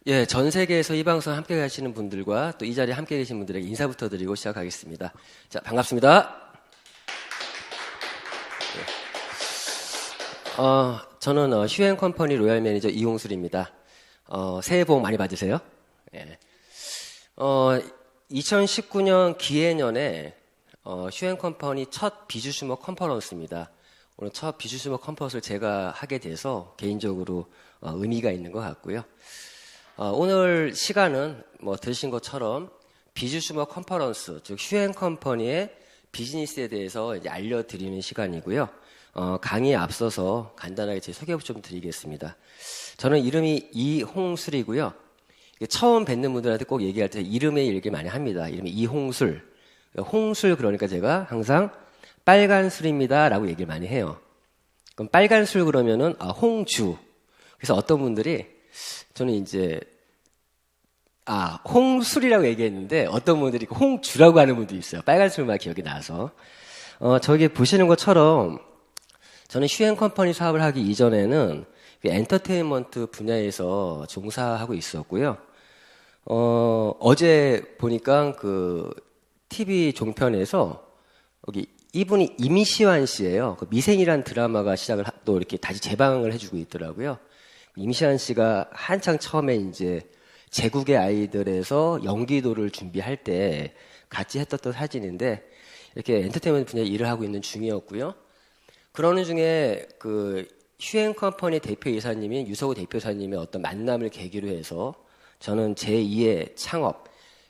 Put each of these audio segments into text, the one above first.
예, 전 세계에서 이 방송 함께 하시는 분들과 또 이 자리에 함께 계신 분들에게 인사부터 드리고 시작하겠습니다. 자, 반갑습니다. 저는 휴앤컴퍼니 로얄 매니저 이홍술입니다. 새해 복 많이 받으세요. 예. 2019년 기해년에 휴앤컴퍼니 첫 비즈슈머 컨퍼런스입니다. 오늘 첫 비즈슈머 컨퍼런스를 제가 하게 돼서 개인적으로 의미가 있는 것 같고요. 오늘 시간은 뭐 들으신 것처럼 비즈슈머 컨퍼런스, 즉 휴앤컴퍼니의 비즈니스에 대해서 이제 알려드리는 시간이고요. 강의에 앞서서 간단하게 제 소개 좀 드리겠습니다. 저는 이름이 이홍술이고요. 처음 뵙는 분들한테 꼭 얘기할 때 이름의 얘기 많이 합니다. 이름이 이홍술. 홍술 그러니까 제가 항상 빨간술입니다 라고 얘기를 많이 해요. 그럼 빨간술 그러면은 홍주. 그래서 어떤 분들이 저는 이제 홍술이라고 얘기했는데 어떤 분들이 홍주라고 하는 분도 있어요. 빨간술만 기억이 나서. 저기 보시는 것처럼 저는 휴앤컴퍼니 사업을 하기 이전에는 엔터테인먼트 분야에서 종사하고 있었고요. 어제 보니까 그 TV 종편에서 여기 이분이 이미시환 씨예요. 그 미생이란 드라마가 시작을 또 이렇게 다시 재방을 해주고 있더라고요. 이미시환 씨가 한창 처음에 이제 제국의 아이들에서 연기도를 준비할 때 같이 했었던 사진인데 이렇게 엔터테인먼트 분야에 일을 하고 있는 중이었고요. 그러는 중에 그 휴앤컴퍼니 대표이사님인 유서구 대표이사님의 어떤 만남을 계기로 해서 저는 제2의 창업,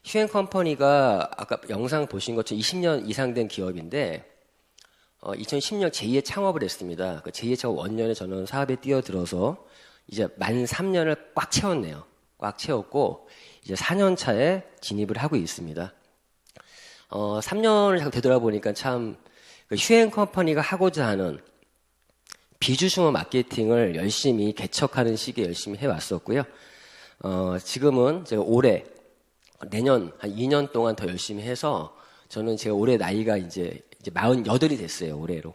휴앤컴퍼니가 아까 영상 보신 것처럼 20년 이상 된 기업인데 2010년 제2의 창업을 했습니다. 그 제2의 창업 원년에 저는 사업에 뛰어들어서 이제 만 3년을 꽉 채웠네요. 꽉 채웠고 이제 4년 차에 진입을 하고 있습니다. 3년을 잠깐 되돌아보니까 참 휴앤컴퍼니가 하고자 하는 비즈슈머 마케팅을 열심히 개척하는 시기에 열심히 해왔었고요. 지금은 제가 올해 내년 한 2년 동안 더 열심히 해서 저는 제가 올해 나이가 이제 48이 됐어요. 올해로.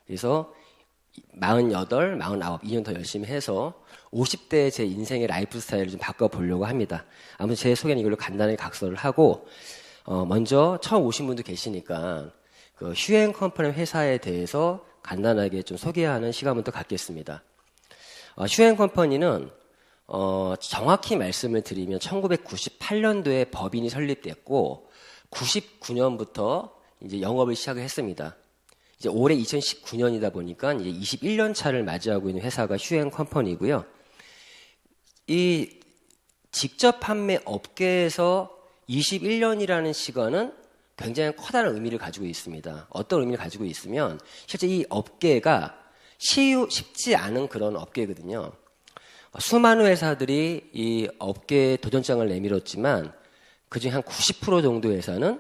그래서 48, 49, 2년 더 열심히 해서 50대 제 인생의 라이프 스타일을 좀 바꿔보려고 합니다. 아무튼 제 소개는 이걸로 간단하게 각서를 하고 먼저 처음 오신 분도 계시니까 그 휴앤컴퍼니 회사에 대해서 간단하게 좀 소개하는 시간부터 갖겠습니다. 휴앤컴퍼니는 정확히 말씀을 드리면 1998년도에 법인이 설립됐고 99년부터 이제 영업을 시작을 했습니다. 이제 올해 2019년이다 보니까 이제 21년 차를 맞이하고 있는 회사가 휴앤컴퍼니고요. 이 직접 판매 업계에서 21년이라는 시간은 굉장히 커다란 의미를 가지고 있습니다. 어떤 의미를 가지고 있으면 실제 이 업계가 쉽지 않은 그런 업계거든요. 수많은 회사들이 이 업계에 도전장을 내밀었지만 그중에 한 90% 정도 회사는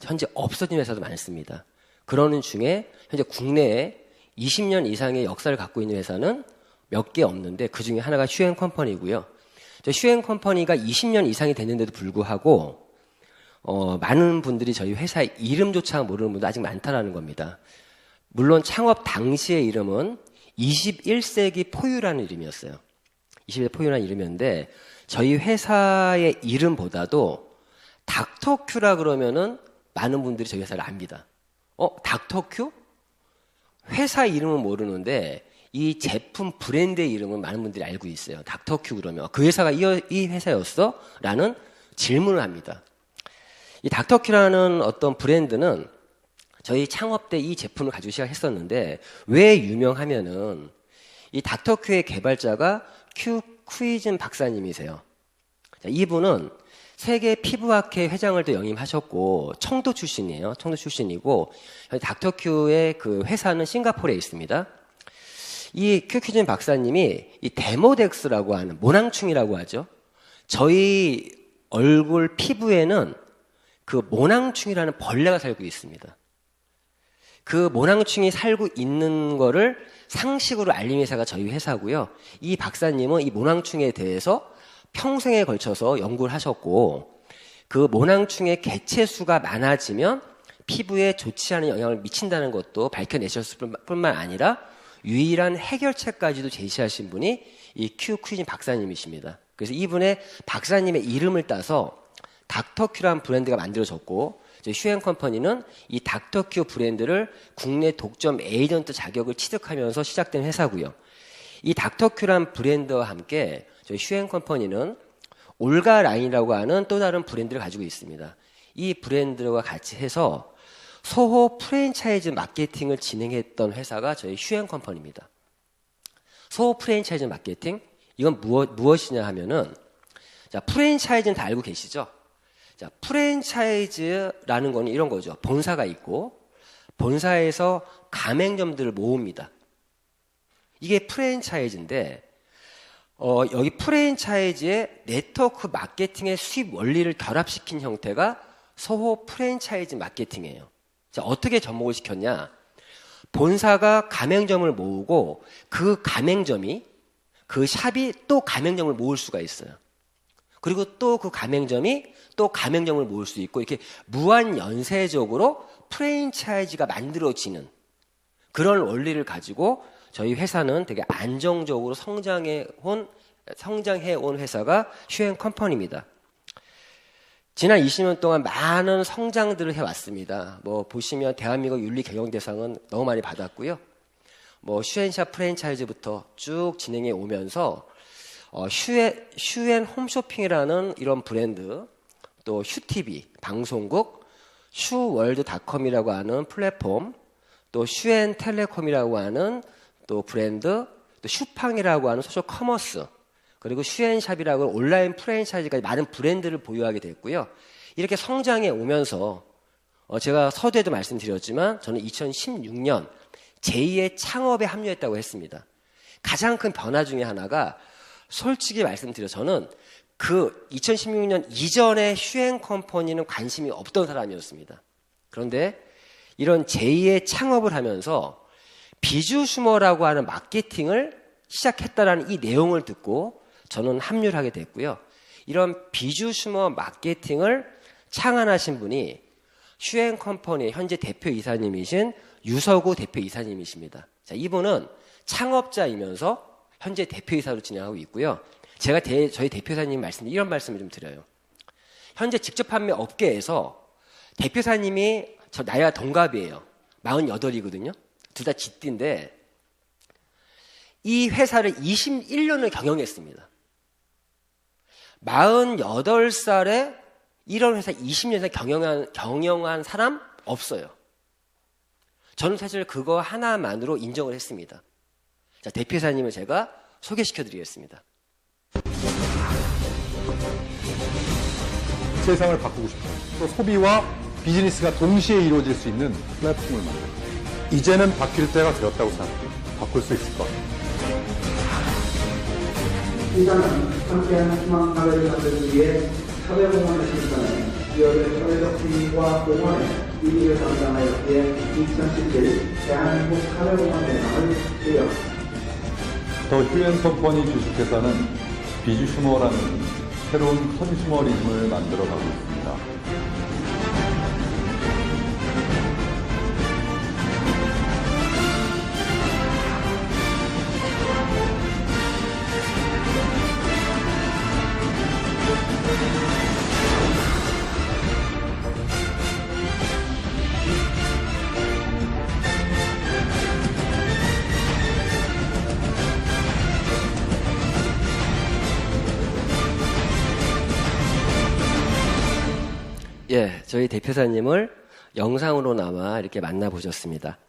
현재 없어진 회사도 많습니다. 그러는 중에 현재 국내에 20년 이상의 역사를 갖고 있는 회사는 몇 개 없는데 그 중에 하나가 휴앤컴퍼니고요. 휴앤컴퍼니가 20년 이상이 됐는데도 불구하고 많은 분들이 저희 회사의 이름조차 모르는 분도 아직 많다라는 겁니다. 물론 창업 당시의 이름은 21세기 포유라는 이름이었어요. 21세기 포유라는 이름이었는데 저희 회사의 이름보다도 닥터큐라 그러면은 많은 분들이 저희 회사를 압니다. 닥터큐? 회사 이름은 모르는데 이 제품 브랜드의 이름은 많은 분들이 알고 있어요. 닥터큐 그러면 그 회사가 이 회사였어? 라는 질문을 합니다. 이 닥터큐라는 어떤 브랜드는 저희 창업 때 이 제품을 가지고 시작했었는데 왜 유명하면은 이 닥터큐의 개발자가 큐퀴즌 박사님이세요. 자, 이분은 세계 피부학회 회장을 또 역임하셨고 청도 출신이에요. 청도 출신이고 닥터큐의 그 회사는 싱가포르에 있습니다. 이 큐퀴즌 박사님이 이 데모덱스라고 하는 모낭충이라고 하죠. 저희 얼굴 피부에는 그 모낭충이라는 벌레가 살고 있습니다. 그 모낭충이 살고 있는 거를 상식으로 알린 회사가 저희 회사고요. 이 박사님은 이 모낭충에 대해서 평생에 걸쳐서 연구를 하셨고 그 모낭충의 개체수가 많아지면 피부에 좋지 않은 영향을 미친다는 것도 밝혀내셨을 뿐만 아니라 유일한 해결책까지도 제시하신 분이 이 큐퀴즌 박사님이십니다. 그래서 이분의 박사님의 이름을 따서 닥터큐라는 브랜드가 만들어졌고 휴앤컴퍼니는 이 닥터큐 브랜드를 국내 독점 에이전트 자격을 취득하면서 시작된 회사고요. 이 닥터큐라는 브랜드와 함께 저희 휴앤컴퍼니는 올가라인이라고 하는 또 다른 브랜드를 가지고 있습니다. 이 브랜드와 같이 해서 소호 프랜차이즈 마케팅을 진행했던 회사가 저희 휴앤컴퍼니입니다. 소호 프랜차이즈 마케팅, 이건 무엇이냐 하면은, 자, 프랜차이즈는 다 알고 계시죠? 자, 프랜차이즈라는 거는 이런 거죠. 본사가 있고, 본사에서 가맹점들을 모읍니다. 이게 프랜차이즈인데, 여기 프랜차이즈의 네트워크 마케팅의 수입 원리를 결합시킨 형태가 소호 프랜차이즈 마케팅이에요. 자, 어떻게 접목을 시켰냐? 본사가 가맹점을 모으고 그 가맹점이, 그 샵이 또 가맹점을 모을 수가 있어요. 그리고 또 그 가맹점이 또 가맹점을 모을 수 있고, 이렇게 무한 연쇄적으로 프랜차이즈가 만들어지는 그런 원리를 가지고 저희 회사는 되게 안정적으로 성장해온 회사가 휴앤컴퍼니입니다. 지난 20년 동안 많은 성장들을 해왔습니다. 뭐 보시면 대한민국 윤리경영대상은 너무 많이 받았고요. 뭐 휴앤샵 프랜차이즈부터 쭉 진행해 오면서 휴앤 홈쇼핑이라는 이런 브랜드, 또 휴TV 방송국, 휴월드닷컴이라고 하는 플랫폼, 또 휴앤텔레콤이라고 하는 또 브랜드, 또 휴팡이라고 하는 소셜 커머스, 그리고 휴앤샵이라고 하는 온라인 프랜차이즈까지 많은 브랜드를 보유하게 됐고요. 이렇게 성장해 오면서 제가 서두에도 말씀드렸지만 저는 2016년 제2의 창업에 합류했다고 했습니다. 가장 큰 변화 중에 하나가, 솔직히 말씀드려 저는 그 2016년 이전에 휴앤컴퍼니는 관심이 없던 사람이었습니다. 그런데 이런 제2의 창업을 하면서 비주슈머라고 하는 마케팅을 시작했다라는 이 내용을 듣고 저는 합류를 하게 됐고요. 이런 비주슈머 마케팅을 창안하신 분이 휴앤컴퍼니의 현재 대표이사님이신 유서구 대표이사님이십니다. 자, 이분은 창업자이면서 현재 대표이사로 진행하고 있고요. 제가 저희 대표이사님 이런 말씀을 좀 드려요. 현재 직접 판매 업계에서 대표이사님이 저 나이가 동갑이에요. 48이거든요. 둘 다 쥐띠인데 이 회사를 21년을 경영했습니다. 48살에 이런 회사 20년을 경영한 사람 없어요. 저는 사실 그거 하나만으로 인정을 했습니다. 자, 대표이사님을 제가 소개시켜 드리겠습니다. 세상을 바꾸고 싶어요. 또 소비와 비즈니스가 동시에 이루어질 수 있는 플랫폼을 만들어요. 이제는 바뀔 때가 되었다고 생각해요. 바꿀 수 있을 것 같아요. 이사는 함께하는 희망 사회를 만들기 위해 사회공헌을 실천해 기업의 사회적 지위와 공헌에 일위를 담당하였기에 2017 대한민국 사회공헌 대상을 수여합니다. 더 휴앤컴퍼니 주식회사는 비주슈머라는 새로운 컨슈머리즘을 만들어가고 있습니다. 예, 저희 대표사님을 영상으로나마 이렇게 만나보셨습니다.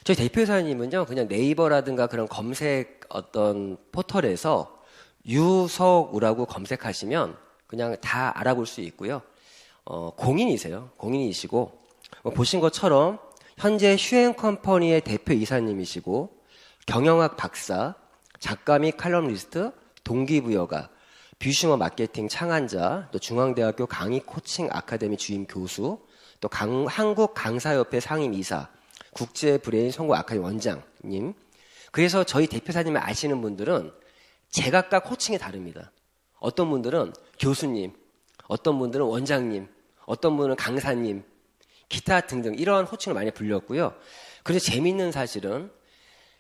저희 대표사님은요, 그냥 네이버라든가 그런 검색 어떤 포털에서 유석우라고 검색하시면 그냥 다 알아볼 수 있고요. 공인이세요. 공인이시고, 보신 것처럼 현재 휴앤컴퍼니의 대표이사님이시고, 경영학 박사, 작가 및 칼럼니스트, 동기부여가, 비주슈머 마케팅 창안자, 또 중앙대학교 강의 코칭 아카데미 주임 교수, 또 한국 강사협회 상임이사, 국제 브레인 성공 아카데미 원장님. 그래서 저희 대표사님을 아시는 분들은 제각각 호칭이 다릅니다. 어떤 분들은 교수님, 어떤 분들은 원장님, 어떤 분은 강사님, 기타 등등 이러한 호칭을 많이 불렸고요. 그래서 재미있는 사실은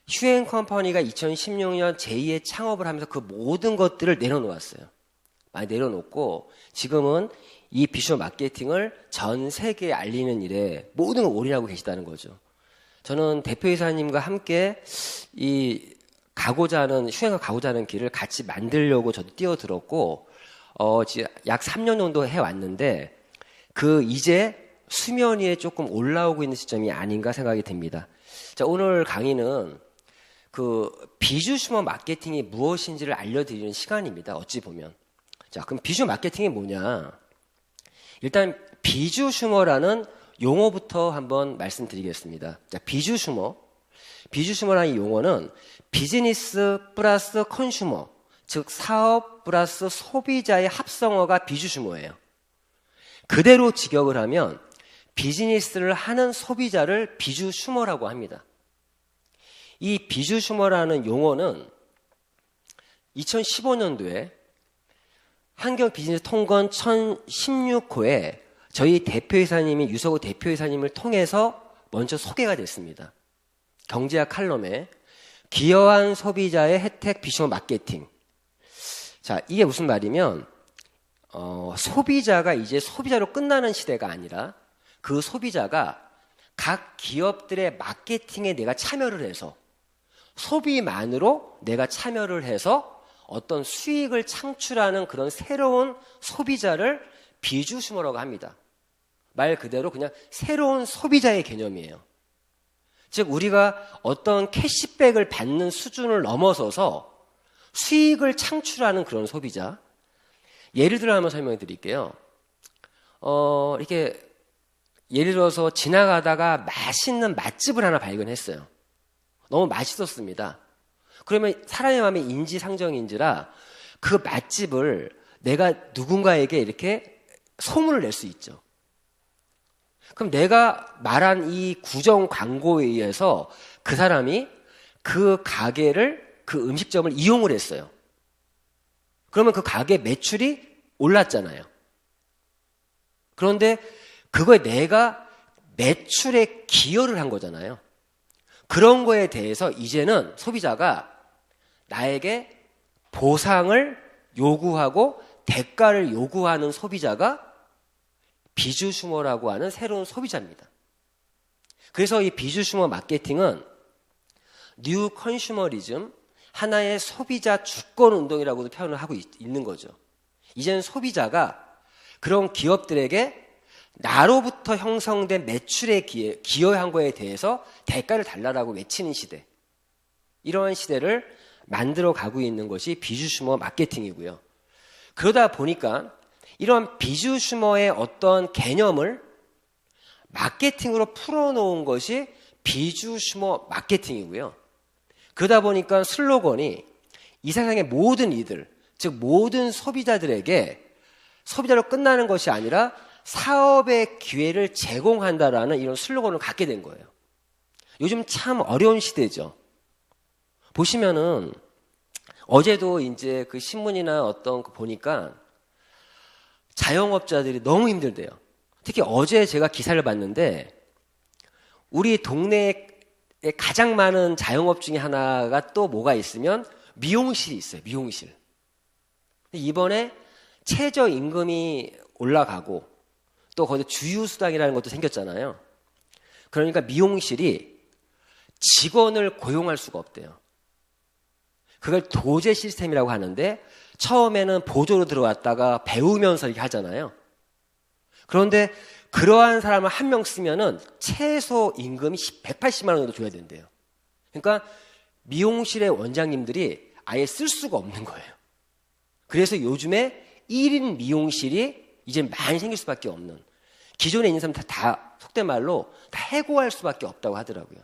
휴앤컴퍼니가 2016년 제2의 창업을 하면서 그 모든 것들을 내려놓았어요. 많이 내려놓고 지금은 이 비주얼 마케팅을 전 세계에 알리는 일에 모든 걸 올인하고 계시다는 거죠. 저는 대표이사님과 함께 이 슈행을 가고자 하는 길을 같이 만들려고 저도 뛰어들었고, 지금 약 3년 정도 해왔는데, 이제 수면 위에 조금 올라오고 있는 시점이 아닌가 생각이 듭니다. 자, 오늘 강의는 비주슈머 마케팅이 무엇인지를 알려드리는 시간입니다. 어찌 보면. 자, 그럼 비주얼 마케팅이 뭐냐? 일단 비주슈머라는 용어부터 한번 말씀드리겠습니다. 자, 비주슈머라는 이 용어는 비즈니스 플러스 컨슈머, 즉 사업 플러스 소비자의 합성어가 비주슈머예요. 그대로 직역을 하면 비즈니스를 하는 소비자를 비주슈머라고 합니다. 이 비주슈머라는 용어는 2015년도에 한경 비즈니스 통건 1016호에 저희 대표이사님이 유석우 대표이사님을 통해서 먼저 소개가 됐습니다. 경제학 칼럼에 기여한 소비자의 혜택 비주얼 마케팅. 자, 이게 무슨 말이면 소비자가 이제 소비자로 끝나는 시대가 아니라 그 소비자가 각 기업들의 마케팅에 내가 참여를 해서 소비만으로 내가 참여를 해서 어떤 수익을 창출하는 그런 새로운 소비자를 비주슈머라고 합니다. 말 그대로 그냥 새로운 소비자의 개념이에요. 즉 우리가 어떤 캐시백을 받는 수준을 넘어서서 수익을 창출하는 그런 소비자. 예를 들어 한번 설명해 드릴게요. 이렇게 예를 들어서 지나가다가 맛있는 맛집을 하나 발견했어요. 너무 맛있었습니다. 그러면 사람의 마음이 인지상정인지라 그 맛집을 내가 누군가에게 이렇게 소문을 낼 수 있죠. 그럼 내가 말한 이 구정 광고에 의해서 그 사람이 그 가게를, 그 음식점을 이용을 했어요. 그러면 그 가게 매출이 올랐잖아요. 그런데 그거에 내가 매출에 기여를 한 거잖아요. 그런 거에 대해서 이제는 소비자가 나에게 보상을 요구하고 대가를 요구하는 소비자가 비주슈머라고 하는 새로운 소비자입니다. 그래서 이 비주슈머 마케팅은 뉴 컨슈머리즘, 하나의 소비자 주권 운동이라고도 표현을 하고 있는 거죠. 이제는 소비자가 그런 기업들에게 나로부터 형성된 매출에 기여한 거에 대해서 대가를 달라라고 외치는 시대. 이러한 시대를 만들어 가고 있는 것이 비주슈머 마케팅이고요. 그러다 보니까 이런 비주슈머의 어떤 개념을 마케팅으로 풀어놓은 것이 비주슈머 마케팅이고요. 그러다 보니까 슬로건이 이 세상의 모든 이들, 즉 모든 소비자들에게 소비자로 끝나는 것이 아니라 사업의 기회를 제공한다라는 이런 슬로건을 갖게 된 거예요. 요즘 참 어려운 시대죠. 보시면은 어제도 이제 그 신문이나 어떤 거 보니까 자영업자들이 너무 힘들대요. 특히 어제 제가 기사를 봤는데 우리 동네에 가장 많은 자영업 중에 하나가 또 뭐가 있으면 미용실이 있어요. 미용실. 이번에 최저임금이 올라가고 또 거기서 주휴수당이라는 것도 생겼잖아요. 그러니까 미용실이 직원을 고용할 수가 없대요. 그걸 도제 시스템이라고 하는데 처음에는 보조로 들어왔다가 배우면서 이렇게 하잖아요. 그런데 그러한 사람을 한 명 쓰면은 최소 임금이 180만 원 정도 줘야 된대요. 그러니까 미용실의 원장님들이 아예 쓸 수가 없는 거예요. 그래서 요즘에 1인 미용실이 이제 많이 생길 수밖에 없는, 기존에 있는 사람 다 속된 말로 다 해고할 수밖에 없다고 하더라고요.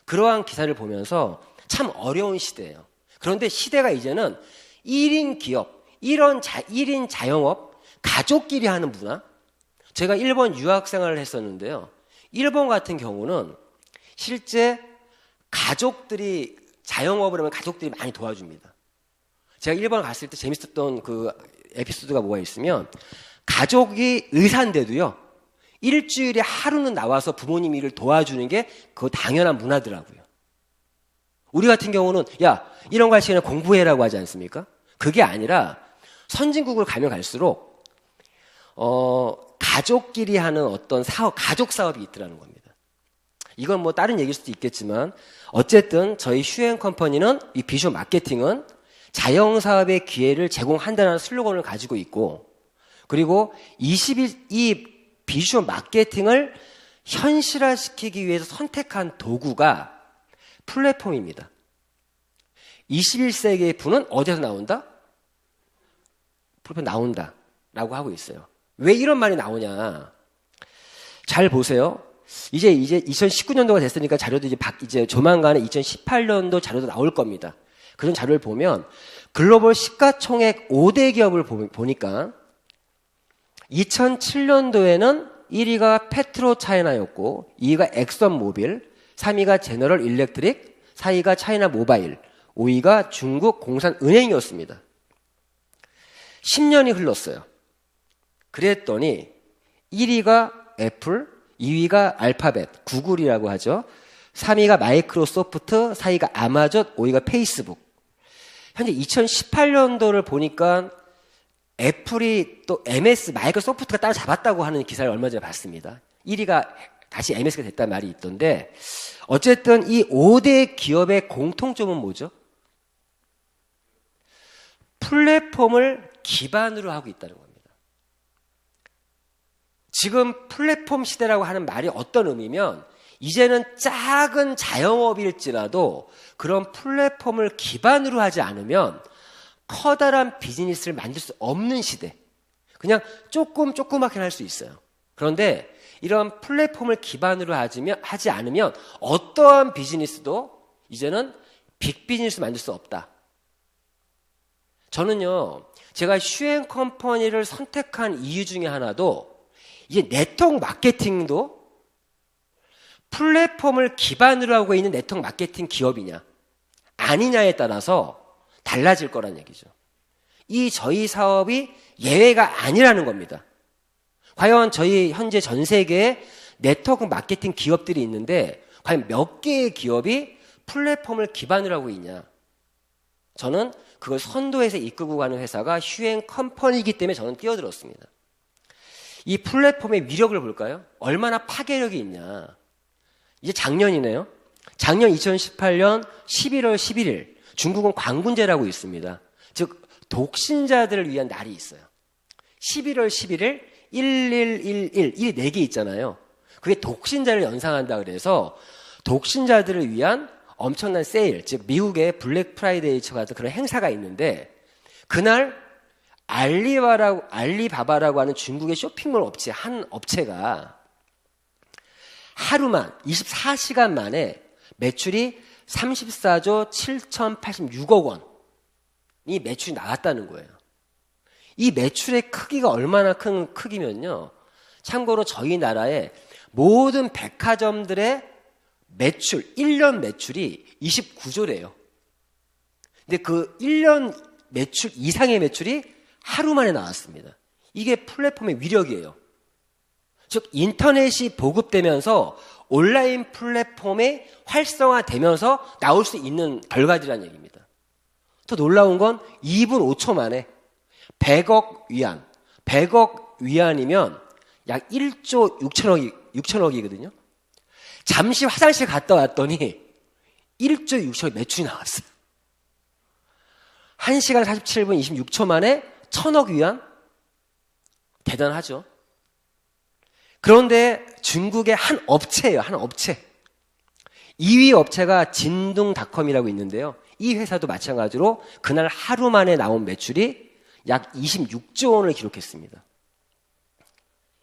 그러한 기사를 보면서 참 어려운 시대예요. 그런데 시대가 이제는 1인 기업, 1인 자영업, 가족끼리 하는 문화. 제가 일본 유학생활을 했었는데요. 일본 같은 경우는 실제 가족들이 자영업을 하면 가족들이 많이 도와줍니다. 제가 일본 갔을 때 재밌었던 그 에피소드가 뭐가 있으면 가족이 의사인데도요. 일주일에 하루는 나와서 부모님 일을 도와주는 게 그거 당연한 문화더라고요. 우리 같은 경우는 야 이런 거 할 시간에 공부해라고 하지 않습니까? 그게 아니라 선진국을 가면 갈수록 가족끼리 하는 어떤 사업, 가족 사업이 있더라는 겁니다. 이건 뭐 다른 얘기일 수도 있겠지만 어쨌든 저희 슈엔 컴퍼니는 이 비주얼 마케팅은 자영 사업의 기회를 제공한다는 슬로건을 가지고 있고, 그리고 이 비주얼 마케팅을 현실화시키기 위해서 선택한 도구가 플랫폼입니다. 21세기의 부는 어디서 나온다? 플랫폼 나온다 라고 하고 있어요. 왜 이런 말이 나오냐? 잘 보세요. 이제 2019년도가 됐으니까 자료도 이제 조만간에 2018년도 자료도 나올 겁니다. 그런 자료를 보면 글로벌 시가총액 5대 기업을 보니까 2007년도에는 1위가 페트로 차이나였고 2위가 엑선 모빌, 3위가 제너럴 일렉트릭, 4위가 차이나 모바일, 5위가 중국 공산은행이었습니다. 10년이 흘렀어요. 그랬더니 1위가 애플, 2위가 알파벳, 구글이라고 하죠. 3위가 마이크로소프트, 4위가 아마존, 5위가 페이스북. 현재 2018년도를 보니까 애플이 또 MS, 마이크로소프트가 따라잡았다고 하는 기사를 얼마 전에 봤습니다. 1위가 다시 MS가 됐다는 말이 있던데, 어쨌든 이 5대 기업의 공통점은 뭐죠? 플랫폼을 기반으로 하고 있다는 겁니다. 지금 플랫폼 시대라고 하는 말이 어떤 의미면, 이제는 작은 자영업일지라도 그런 플랫폼을 기반으로 하지 않으면 커다란 비즈니스를 만들 수 없는 시대. 그냥 조그맣게 할 수 있어요. 그런데 이런 플랫폼을 기반으로 하지 않으면 어떠한 비즈니스도 이제는 빅 비즈니스 만들 수 없다. 저는요, 제가 슈엔 컴퍼니를 선택한 이유 중에 하나도 이제 네트워크 마케팅도 플랫폼을 기반으로 하고 있는 네트워크 마케팅 기업이냐 아니냐에 따라서 달라질 거란 얘기죠. 저희 사업이 예외가 아니라는 겁니다. 과연 저희 현재 전 세계에 네트워크 마케팅 기업들이 있는데 과연 몇 개의 기업이 플랫폼을 기반으로 하고 있냐. 저는 그걸 선도해서 이끌고 가는 회사가 슈엔 컴퍼니이기 때문에 저는 뛰어들었습니다. 이 플랫폼의 위력을 볼까요? 얼마나 파괴력이 있냐. 이제 작년이네요. 작년 2018년 11월 11일 중국은 광군제라고 있습니다. 즉 독신자들을 위한 날이 있어요. 11월 11일 1111, 1이 4개 있잖아요. 그게 독신자를 연상한다 그래서 독신자들을 위한 엄청난 세일, 즉 미국의 블랙 프라이데이 같은 그런 행사가 있는데, 그날 알리바바라고 하는 중국의 쇼핑몰 업체 한 업체가 하루만 24시간 만에 매출이 34조 7,086억 원이 매출이 나왔다는 거예요. 이 매출의 크기가 얼마나 큰 크기면요, 참고로 저희 나라의 모든 백화점들의 매출, 1년 매출이 29조래요. 근데 그 1년 매출 이상의 매출이 하루 만에 나왔습니다. 이게 플랫폼의 위력이에요. 즉 인터넷이 보급되면서 온라인 플랫폼이 활성화되면서 나올 수 있는 결과들이라는 얘기입니다. 더 놀라운 건 2분 5초 만에 100억 위안, 100억 위안이면 약 1조 6천억이거든요. 잠시 화장실 갔다 왔더니 1조 6천억 매출이 나왔어요. 1시간 47분 26초 만에 1,000억 위안? 대단하죠. 그런데 중국의 한 업체예요. 한 업체. 2위 업체가 진둥닷컴이라고 있는데요. 이 회사도 마찬가지로 그날 하루 만에 나온 매출이 약 26조 원을 기록했습니다.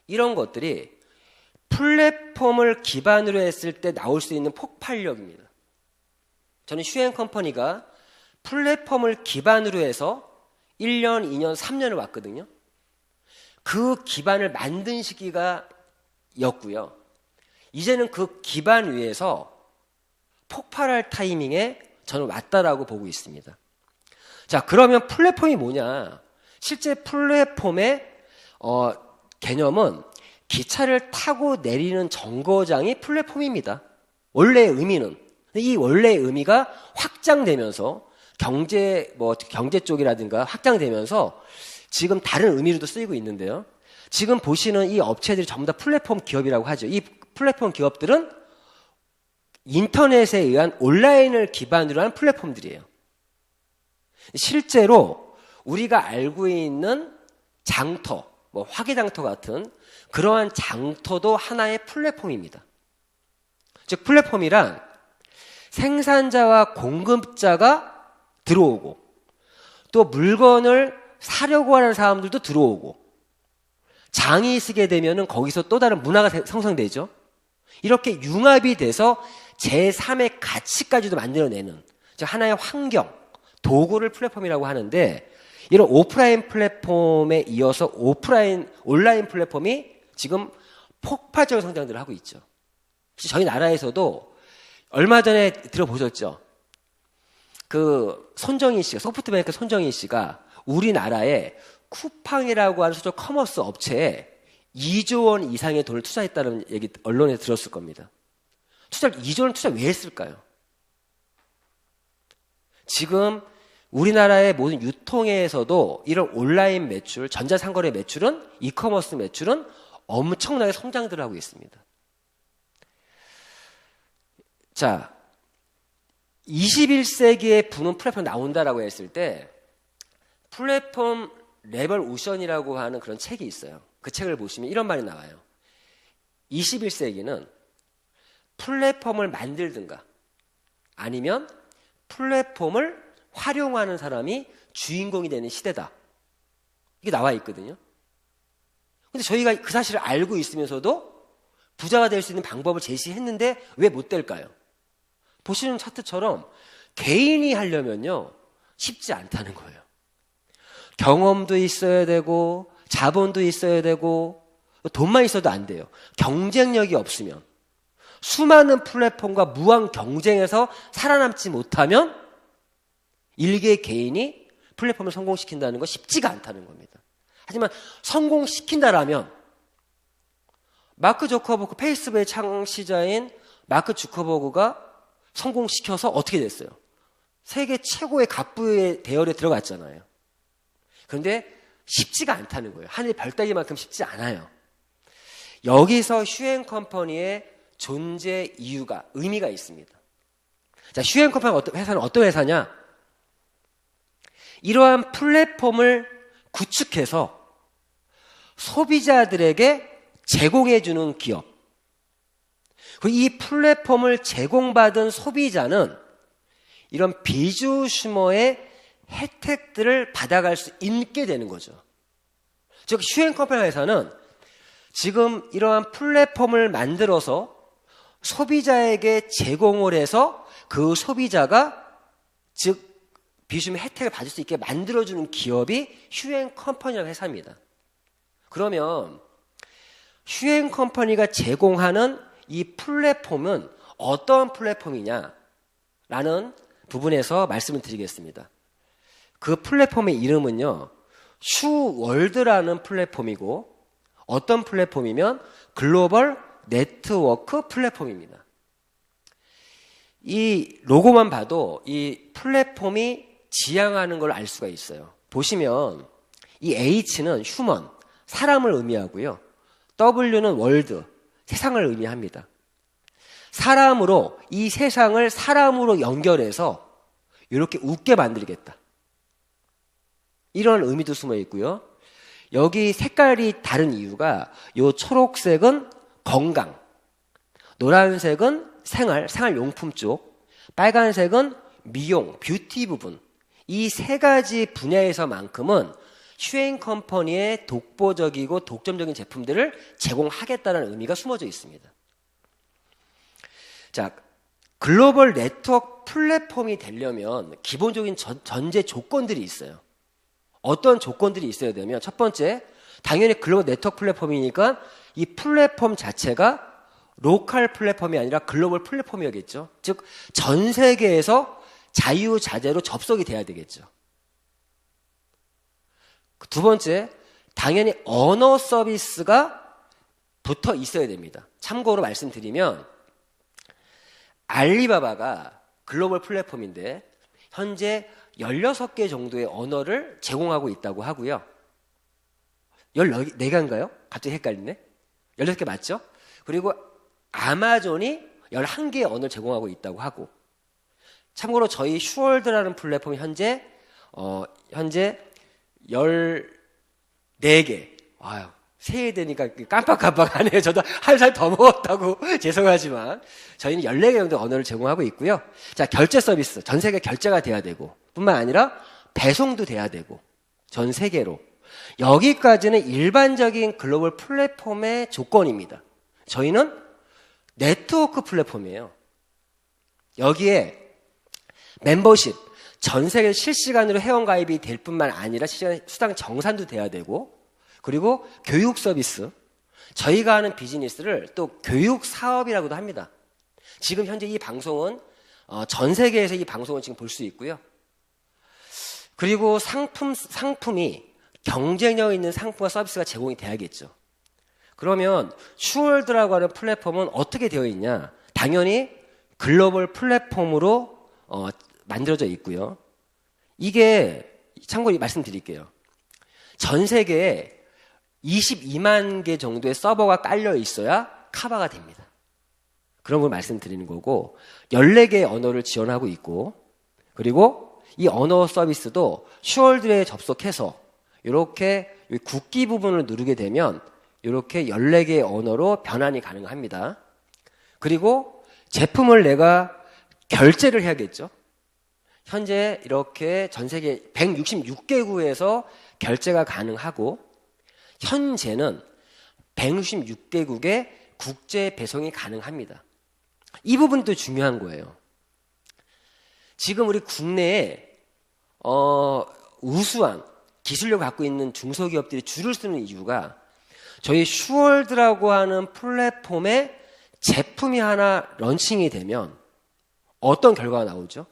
이런 것들이 플랫폼을 기반으로 했을 때 나올 수 있는 폭발력입니다. 저는 슈엔 컴퍼니가 플랫폼을 기반으로 해서 1년, 2년, 3년을 왔거든요. 그 기반을 만든 시기가 였고요. 이제는 그 기반 위에서 폭발할 타이밍에 저는 왔다라고 보고 있습니다. 자, 그러면 플랫폼이 뭐냐? 실제 플랫폼의 개념은 기차를 타고 내리는 정거장이 플랫폼입니다. 원래의 의미는. 이 원래의 의미가 확장되면서 경제 쪽이라든가 확장되면서 지금 다른 의미로도 쓰이고 있는데요. 지금 보시는 이 업체들이 전부 다 플랫폼 기업이라고 하죠. 이 플랫폼 기업들은 인터넷에 의한 온라인을 기반으로 한 플랫폼들이에요. 실제로 우리가 알고 있는 장터, 뭐 화기장터 같은 그러한 장터도 하나의 플랫폼입니다. 즉 플랫폼이란 생산자와 공급자가 들어오고 또 물건을 사려고 하는 사람들도 들어오고 장이 쓰게 되면은 거기서 또 다른 문화가 형성되죠. 이렇게 융합이 돼서 제3의 가치까지도 만들어내는 즉 하나의 환경, 도구를 플랫폼이라고 하는데 이런 오프라인 플랫폼에 이어서 온라인 플랫폼이 지금 폭발적인 성장들을 하고 있죠. 저희 나라에서도 얼마 전에 들어보셨죠? 그 손정희 씨가, 소프트뱅크 손정희 씨가 우리나라에 쿠팡이라고 하는 소셜 커머스 업체에 2조 원 이상의 돈을 투자했다는 얘기 언론에서 들었을 겁니다. 2조 원 투자 왜 했을까요? 지금 우리나라의 모든 유통에서도 이런 온라인 매출, 전자상거래 매출은, 이커머스 매출은 엄청나게 성장들을 하고 있습니다. 자, 21세기에 부는 플랫폼이 나온다라고 했을 때 플랫폼 레볼루션이라고 하는 그런 책이 있어요. 그 책을 보시면 이런 말이 나와요. 21세기는 플랫폼을 만들든가 아니면 플랫폼을 활용하는 사람이 주인공이 되는 시대다. 이게 나와 있거든요. 근데 저희가 그 사실을 알고 있으면서도 부자가 될 수 있는 방법을 제시했는데 왜 못 될까요? 보시는 차트처럼 개인이 하려면요 쉽지 않다는 거예요. 경험도 있어야 되고 자본도 있어야 되고 돈만 있어도 안 돼요. 경쟁력이 없으면 수많은 플랫폼과 무한 경쟁에서 살아남지 못하면 일개 개인이 플랫폼을 성공시킨다는 거 쉽지가 않다는 겁니다. 하지만 성공시킨다라면 마크 주커버그 페이스북의 창시자인 마크 주커버그가 성공시켜서 어떻게 됐어요? 세계 최고의 갑부의 대열에 들어갔잖아요. 그런데 쉽지가 않다는 거예요. 하늘 별 따기만큼 쉽지 않아요. 여기서 휴앤컴퍼니의 존재 이유가 의미가 있습니다. 자, 휴앤컴퍼니 회사는 어떤 회사냐? 이러한 플랫폼을 구축해서 소비자들에게 제공해주는 기업. 그리고 이 플랫폼을 제공받은 소비자는 이런 비주슈머의 혜택들을 받아갈 수 있게 되는 거죠. 즉 휴앤컴퍼니 회사는 지금 이러한 플랫폼을 만들어서 소비자에게 제공을 해서 그 소비자가 즉 비주슈머 혜택을 받을 수 있게 만들어주는 기업이 휴앤컴퍼니라는 회사입니다. 그러면 휴앤컴퍼니가 제공하는 이 플랫폼은 어떤 플랫폼이냐라는 부분에서 말씀을 드리겠습니다. 그 플랫폼의 이름은요, 휴월드라는 플랫폼이고 어떤 플랫폼이면 글로벌 네트워크 플랫폼입니다. 이 로고만 봐도 이 플랫폼이 지향하는 걸 알 수가 있어요. 보시면 이 H는 휴먼, 사람을 의미하고요. W는 월드, 세상을 의미합니다. 사람으로 이 세상을 사람으로 연결해서 이렇게 웃게 만들겠다. 이런 의미도 숨어 있고요. 여기 색깔이 다른 이유가 요 초록색은 건강, 노란색은 생활용품 쪽, 빨간색은 미용, 뷰티 부분. 이 세 가지 분야에서만큼은 휴앤컴퍼니의 독보적이고 독점적인 제품들을 제공하겠다는 의미가 숨어져 있습니다. 자, 글로벌 네트워크 플랫폼이 되려면 기본적인 전제 조건들이 있어요. 어떤 조건들이 있어야 되면 첫 번째, 당연히 글로벌 네트워크 플랫폼이니까 이 플랫폼 자체가 로컬 플랫폼이 아니라 글로벌 플랫폼이었겠죠. 즉 전 세계에서 자유자재로 접속이 돼야 되겠죠. 두 번째, 당연히 언어 서비스가 붙어 있어야 됩니다. 참고로 말씀드리면 알리바바가 글로벌 플랫폼인데 현재 16개 정도의 언어를 제공하고 있다고 하고요. 14개인가요? 갑자기 헷갈리네. 16개 맞죠? 그리고 아마존이 11개의 언어를 제공하고 있다고 하고, 참고로 저희 슈월드라는 플랫폼이 현재 14개. 아유, 새해 되니까 깜빡깜빡하네요. 저도 한 살 더 먹었다고 죄송하지만 저희는 14개 정도 언어를 제공하고 있고요. 자, 결제 서비스. 전 세계 결제가 돼야 되고 뿐만 아니라 배송도 돼야 되고 전 세계로. 여기까지는 일반적인 글로벌 플랫폼의 조건입니다. 저희는 네트워크 플랫폼이에요. 여기에 멤버십, 전 세계 실시간으로 회원가입이 될 뿐만 아니라 실시간 수당 정산도 돼야 되고, 그리고 교육 서비스, 저희가 하는 비즈니스를 또 교육 사업이라고도 합니다. 지금 현재 이 방송은 전 세계에서 이 방송을 지금 볼 수 있고요. 그리고 상품이 경쟁력 있는 상품과 서비스가 제공이 돼야겠죠. 그러면 슈월드라고 하는 플랫폼은 어떻게 되어 있냐? 당연히 글로벌 플랫폼으로 만들어져 있고요. 이게 참고로 말씀드릴게요. 전 세계에 22만 개 정도의 서버가 깔려 있어야 커버가 됩니다. 그런 걸 말씀드리는 거고, 14개의 언어를 지원하고 있고, 그리고 이 언어 서비스도 슈월드에 접속해서 이렇게 국기 부분을 누르게 되면 이렇게 14개의 언어로 변환이 가능합니다. 그리고 제품을 내가 결제를 해야겠죠. 현재 이렇게 전 세계 166개국에서 결제가 가능하고, 현재는 166개국에 국제 배송이 가능합니다. 이 부분도 중요한 거예요. 지금 우리 국내에 우수한 기술력을 갖고 있는 중소기업들이 줄을 서는 이유가 저희 슈월드라고 하는 플랫폼에 제품이 하나 런칭이 되면 어떤 결과가 나오죠?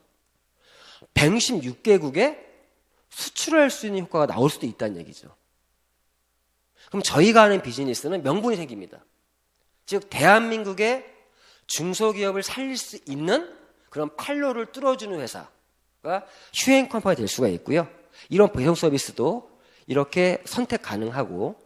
166개국에 수출할 수 있는 효과가 나올 수도 있다는 얘기죠. 그럼 저희가 하는 비즈니스는 명분이 생깁니다. 즉 대한민국의 중소기업을 살릴 수 있는 그런 판로를 뚫어주는 회사가 휴행 컴퍼니가 될 수가 있고요. 이런 배송 서비스도 이렇게 선택 가능하고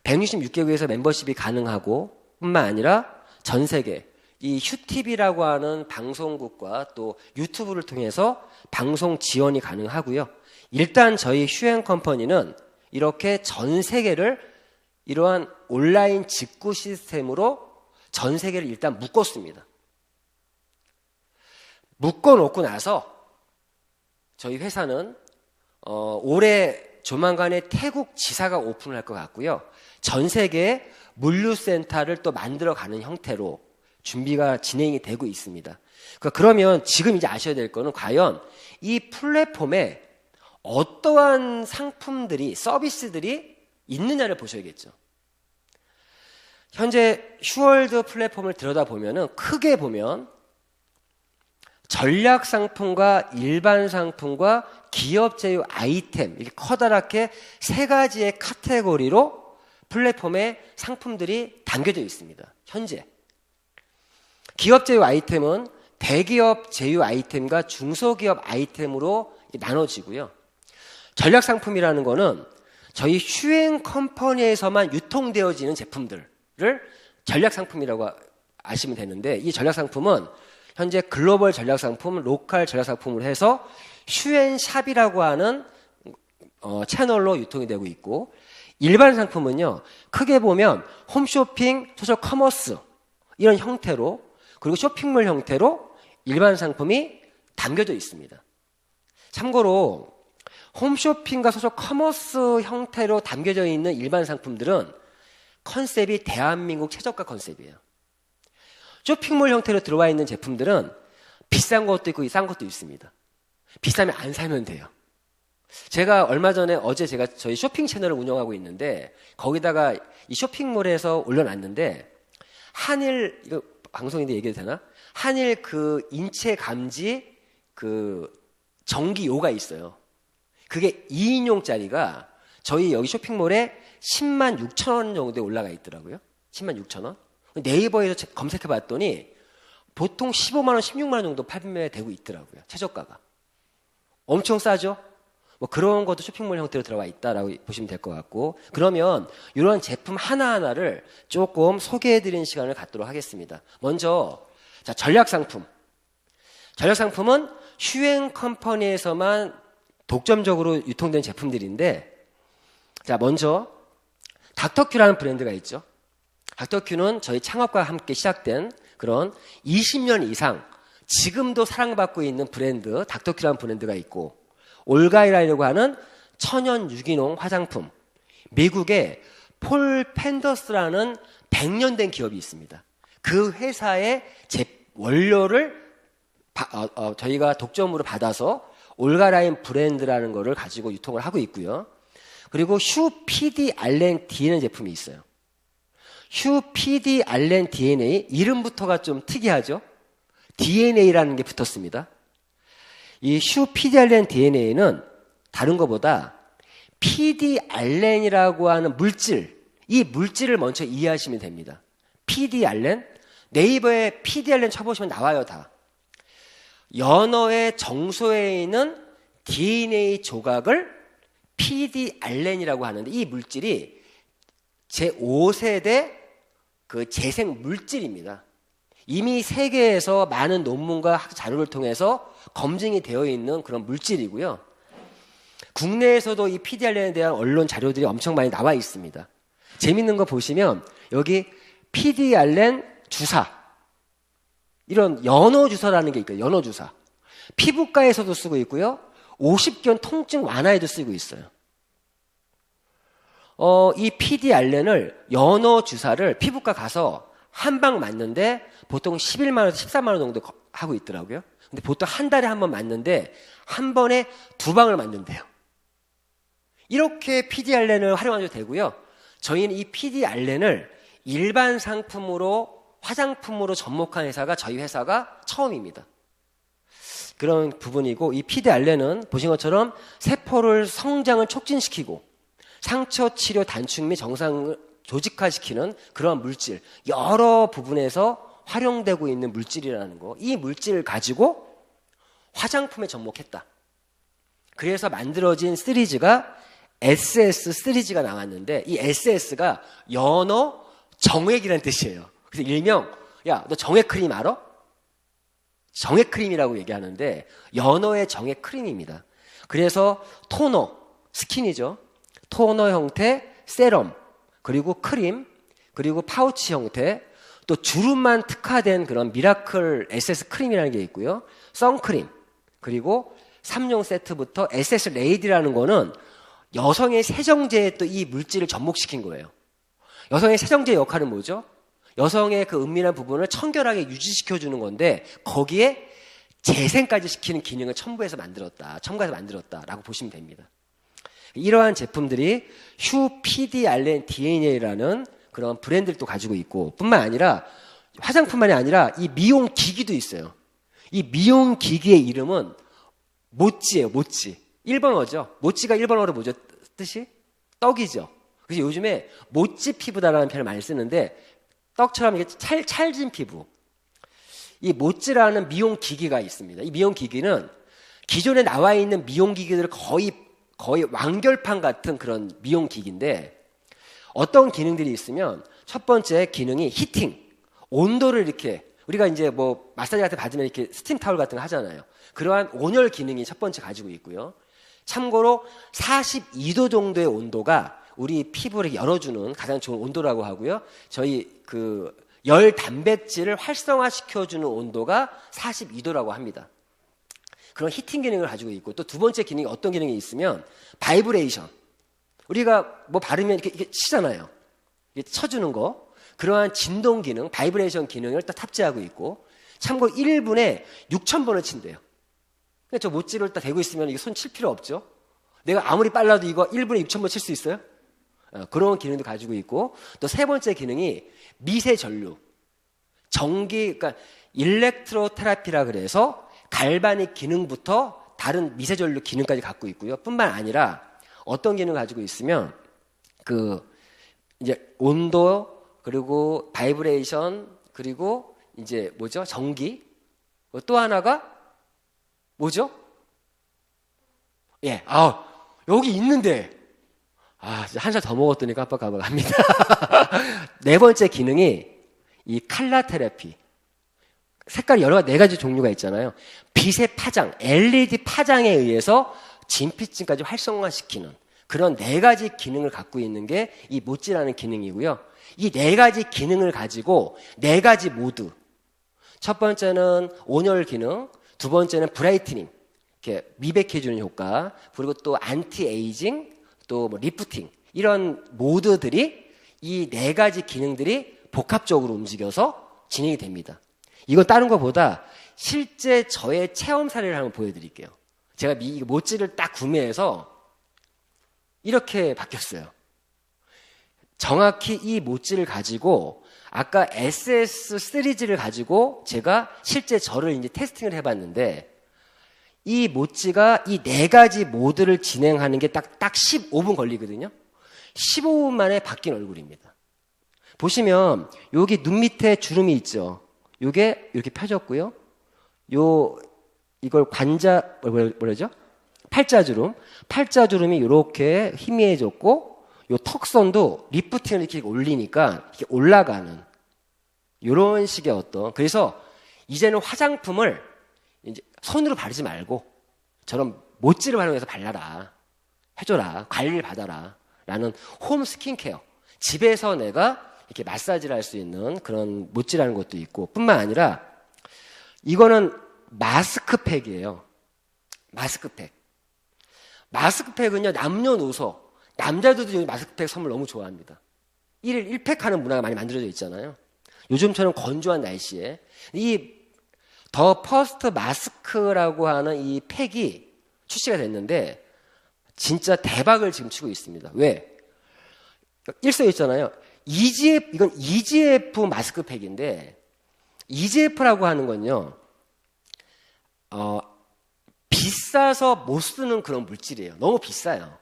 166개국에서 멤버십이 가능하고 뿐만 아니라 전 세계 이 휴티비라고 하는 방송국과 또 유튜브를 통해서 방송 지원이 가능하고요. 일단 저희 휴행 컴퍼니는 이렇게 전 세계를 이러한 온라인 직구 시스템으로 전 세계를 일단 묶었습니다. 묶어놓고 나서 저희 회사는 올해 조만간에 태국 지사가 오픈을 할 것 같고요. 전 세계에 물류센터를 또 만들어가는 형태로 준비가 진행이 되고 있습니다. 그러면 지금 이제 아셔야 될 거는 과연 이 플랫폼에 어떠한 상품들이, 서비스들이 있느냐를 보셔야겠죠. 현재 슈월드 플랫폼을 들여다보면은 크게 보면 전략 상품과 일반 상품과 기업 제휴 아이템, 이렇게 커다랗게 세 가지의 카테고리로 플랫폼에 상품들이 담겨져 있습니다. 현재. 기업 제휴 아이템은 대기업 제휴 아이템과 중소기업 아이템으로 나눠지고요. 전략 상품이라는 거는 저희 휴행 컴퍼니에서만 유통되어지는 제품들을 전략 상품이라고 아시면 되는데, 이 전략 상품은 현재 글로벌 전략 상품, 로컬 전략 상품으로 해서 휴엔샵이라고 하는 채널로 유통이 되고 있고, 일반 상품은요, 크게 보면 홈쇼핑, 소셜 커머스 이런 형태로, 그리고 쇼핑몰 형태로 일반 상품이 담겨져 있습니다. 참고로 홈쇼핑과 소셜 커머스 형태로 담겨져 있는 일반 상품들은 컨셉이 대한민국 최저가 컨셉이에요. 쇼핑몰 형태로 들어와 있는 제품들은 비싼 것도 있고 싼 것도 있습니다. 비싸면 안 사면 돼요. 제가 얼마 전에 제가 저희 쇼핑 채널을 운영하고 있는데 거기다가 이 쇼핑몰에서 올려놨는데 한일, 이거 방송인데 얘기해도 되나? 한일 그 인체 감지 그 전기요가 있어요. 그게 2인용짜리가 저희 여기 쇼핑몰에 10만 6천 원 정도에 올라가 있더라고요. 10만 6천 원. 네이버에서 검색해 봤더니 보통 15만 원, 16만 원 정도 판매되고 있더라고요. 최저가가. 엄청 싸죠? 뭐 그런 것도 쇼핑몰 형태로 들어와 있다라고 보시면 될 것 같고, 그러면 이런 제품 하나하나를 조금 소개해드리는 시간을 갖도록 하겠습니다. 먼저 자, 전략 상품. 전략 상품은 휴행 컴퍼니에서만 독점적으로 유통된 제품들인데, 자, 먼저 닥터큐라는 브랜드가 있죠. 닥터큐는 저희 창업과 함께 시작된 그런 20년 이상 지금도 사랑받고 있는 브랜드 닥터큐라는 브랜드가 있고, 올가이라고 하는 천연 유기농 화장품, 미국의 폴 펜더스라는 100년 된 기업이 있습니다. 그 회사의 원료를 저희가 독점으로 받아서 올가라인 브랜드라는 거를 가지고 유통을 하고 있고요. 그리고 휴 PD 알렌 DNA 제품이 있어요. 휴 PD 알렌 DNA, 이름부터가 좀 특이하죠? DNA라는 게 붙었습니다. 이 휴 PD 알렌 DNA는 다른 것보다 PD 알렌이라고 하는 물질, 이 물질을 먼저 이해하시면 됩니다. PD 알렌, 네이버에 PD 알렌 쳐보시면 나와요, 다. 연어의 정소에 있는 DNA 조각을 PD 알렌이라고 하는데, 이 물질이 제5세대 그 재생 물질입니다. 이미 세계에서 많은 논문과 학 자료를 통해서 검증이 되어 있는 그런 물질이고요. 국내에서도 이 PD 알렌에 대한 언론 자료들이 엄청 많이 나와 있습니다. 재밌는 거 보시면 여기 PD 알렌 주사, 이런 연어 주사라는 게 있고요. 연어 주사. 피부과에서도 쓰고 있고요. 50견 통증 완화에도 쓰고 있어요. 이 PD 알렌을, 연어 주사를 피부과 가서 한 방 맞는데 보통 11만 원에서 13만 원 정도 하고 있더라고요. 근데 보통 한 달에 한 번 맞는데 한 번에 2방을 맞는데요. 이렇게 PD 알렌을 활용하셔도 되고요. 저희는 이 PD 알렌을 일반 상품으로, 화장품으로 접목한 회사가 저희 회사가 처음입니다. 그런 부분이고, 이 PD 알렌은 보신 것처럼 세포를 성장을 촉진시키고 상처 치료 단축 및 정상을 조직화시키는 그런 물질, 여러 부분에서 활용되고 있는 물질이라는 거, 이 물질을 가지고 화장품에 접목했다. 그래서 만들어진 시리즈가 SS 시리즈가 나왔는데, 이 SS가 연어 정액이라는 뜻이에요. 그래서 일명, 야, 너 정액 크림 알아? 정액 크림이라고 얘기하는데 연어의 정액 크림입니다. 그래서 토너, 스킨이죠. 토너 형태, 세럼, 그리고 크림, 그리고 파우치 형태, 또 주름만 특화된 그런 미라클 SS 크림이라는 게 있고요. 선크림, 그리고 3종 세트부터 SS 레이디라는 거는 여성의 세정제에 또 이 물질을 접목시킨 거예요. 여성의 세정제의 역할은 뭐죠? 여성의 그 은밀한 부분을 청결하게 유지시켜주는 건데, 거기에 재생까지 시키는 기능을 첨가해서 만들었다라고 보시면 됩니다. 이러한 제품들이 휴 PD 알렌 DNA라는 그런 브랜드를 또 가지고 있고, 뿐만 아니라 화장품만이 아니라 이 미용 기기도 있어요. 이 미용 기기의 이름은 모찌예요. 모찌. 일본어죠. 모찌가 일본어로 뭐죠? 뜻이? 떡이죠. 그래서 요즘에 모찌 피부다라는 표현을 많이 쓰는데, 떡처럼 이게 찰진 피부. 이 모찌라는 미용 기기가 있습니다. 이 미용 기기는 기존에 나와 있는 미용 기기들을 거의 완결판 같은 그런 미용 기기인데, 어떤 기능들이 있으면 첫 번째 기능이 히팅, 온도를 이렇게, 우리가 이제 뭐 마사지 같은 거 받으면 이렇게 스팀 타월 같은 거 하잖아요. 그러한 온열 기능이 첫 번째 가지고 있고요. 참고로 42도 정도의 온도가 우리 피부를 열어주는 가장 좋은 온도라고 하고요. 저희 그 열 단백질을 활성화시켜주는 온도가 42도라고 합니다. 그런 히팅 기능을 가지고 있고, 또 두 번째 기능이 어떤 기능이 있으면 바이브레이션. 우리가 뭐 바르면 이렇게 치잖아요. 이렇게 쳐주는 거. 그러한 진동 기능, 바이브레이션 기능을 딱 탑재하고 있고, 참고로 1분에 6,000번을 친대요. 그러니까 저 모찌를 딱 대고 있으면 이게 손 칠 필요 없죠. 내가 아무리 빨라도 이거 1분에 6,000번 칠 수 있어요? 그런 기능도 가지고 있고, 또 세 번째 기능이 미세 전류. 전기, 그러니까 일렉트로 테라피라 그래서 갈바닉 기능부터 다른 미세 전류 기능까지 갖고 있고요. 뿐만 아니라 어떤 기능을 가지고 있으면 이제 온도, 그리고 바이브레이션, 그리고 이제 뭐죠? 전기. 또 하나가 뭐죠? 예, 여기 있는데 한 살 더 먹었더니 깜빡깜빡합니다. 네 번째 기능이 이 칼라 테라피. 색깔이 여러 가지 4가지 종류가 있잖아요. 빛의 파장, LED 파장에 의해서 진피층까지 활성화시키는 그런 4가지 기능을 갖고 있는 게 이 모찌라는 기능이고요. 이 4가지 기능을 가지고 4가지 모드. 첫 번째는 온열 기능, 두 번째는 브라이트닝, 이렇게 미백해주는 효과, 그리고 또 안티 에이징, 또 뭐 리프팅, 이런 모드들이 이 4가지 기능들이 복합적으로 움직여서 진행이 됩니다. 이건 다른 것보다 실제 저의 체험 사례를 한번 보여드릴게요. 제가 이 모찌를 딱 구매해서 이렇게 바뀌었어요. 정확히 이 모찌를 가지고 아까 SS 시리즈를 가지고 제가 실제 저를 이제 테스팅을 해봤는데 이 모찌가 이 4가지 모드를 진행하는 게 딱 15분 걸리거든요. 15분 만에 바뀐 얼굴입니다. 보시면 여기 눈 밑에 주름이 있죠. 요게 이렇게 펴졌고요. 이걸 뭐라죠? 팔자주름이 이렇게 희미해졌고, 요 턱선도 리프팅을 이렇게 올리니까 이렇게 올라가는 이런 식의 그래서 이제는 화장품을 이제 손으로 바르지 말고 저런 모찌를 활용해서 발라라, 해줘라, 관리를 받아라 라는 홈 스킨케어, 집에서 내가 이렇게 마사지를 할 수 있는 그런 모찌라는 것도 있고, 뿐만 아니라 이거는 마스크팩이에요. 마스크팩은요, 남녀노소, 남자들도 여기 마스크팩 선물 너무 좋아합니다. 1일 1팩 하는 문화가 많이 만들어져 있잖아요. 요즘처럼 건조한 날씨에 이 더 퍼스트 마스크라고 하는 이 팩이 출시가 됐는데 진짜 대박을 지금 치고 있습니다. 왜? 일서 있잖아요. 이건 EGF 마스크팩인데, EGF라고 하는 건요, 비싸서 못 쓰는 그런 물질이에요. 너무 비싸요.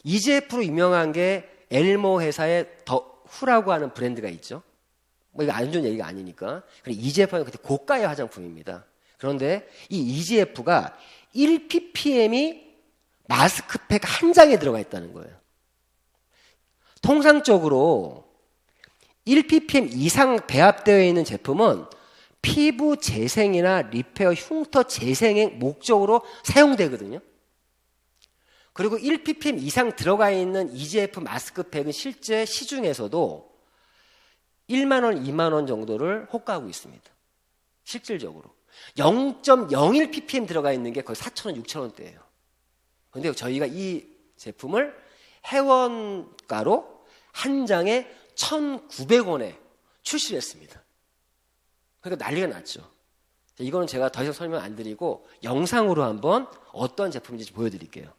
EGF로 유명한 게 엘모 회사의 더 후라고 하는 브랜드가 있죠. 뭐 이거 안 좋은 얘기가 아니니까. 그리고 EGF는 그때 고가의 화장품입니다. 그런데 이 EGF가 1ppm이 마스크팩 한 장에 들어가 있다는 거예요. 통상적으로 1ppm 이상 배합되어 있는 제품은 피부 재생이나 리페어, 흉터 재생의 목적으로 사용되거든요. 그리고 1ppm 이상 들어가 있는 EGF 마스크팩은 실제 시중에서도 1만 원, 2만 원 정도를 호가하고 있습니다. 실질적으로 0.01ppm 들어가 있는 게 거의 4,000원, 6,000원대예요. 그런데 저희가 이 제품을 회원가로 한 장에 1,900원에 출시를 했습니다. 그러니까 난리가 났죠. 이거는 제가 더 이상 설명 안 드리고 영상으로 한번 어떤 제품인지 보여드릴게요.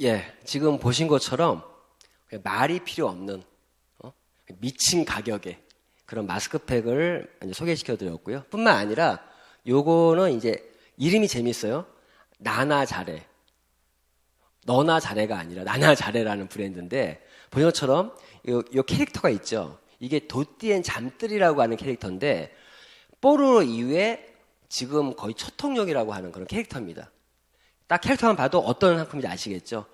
예, 지금 보신 것처럼 말이 필요 없는 미친 가격의 그런 마스크팩을 이제 소개시켜 드렸고요. 뿐만 아니라 요거는 이제 이름이 재밌어요. 나나 잘해. 너나 잘해가 아니라 나나 잘해라는 브랜드인데, 보신 것처럼 요 캐릭터가 있죠. 이게 도띠엔 잠들이라고 하는 캐릭터인데, 뽀로로 이후에 지금 거의 초통령이라고 하는 그런 캐릭터입니다. 딱 캐릭터만 봐도 어떤 상품인지 아시겠죠?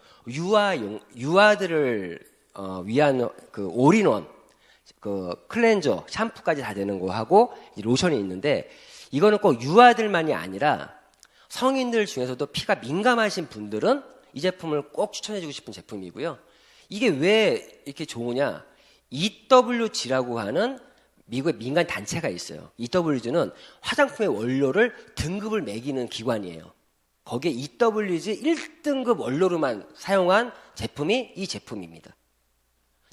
유아들을 위한 그 올인원, 그 클렌저, 샴푸까지 다 되는 거 하고 로션이 있는데 이거는 꼭 유아들만이 아니라 성인들 중에서도 피가 민감하신 분들은 이 제품을 꼭 추천해주고 싶은 제품이고요. 이게 왜 이렇게 좋으냐? EWG라고 하는 미국의 민간 단체가 있어요. EWG는 화장품의 원료를 등급을 매기는 기관이에요. 거기에 EWG 1등급 원료로만 사용한 제품이 이 제품입니다.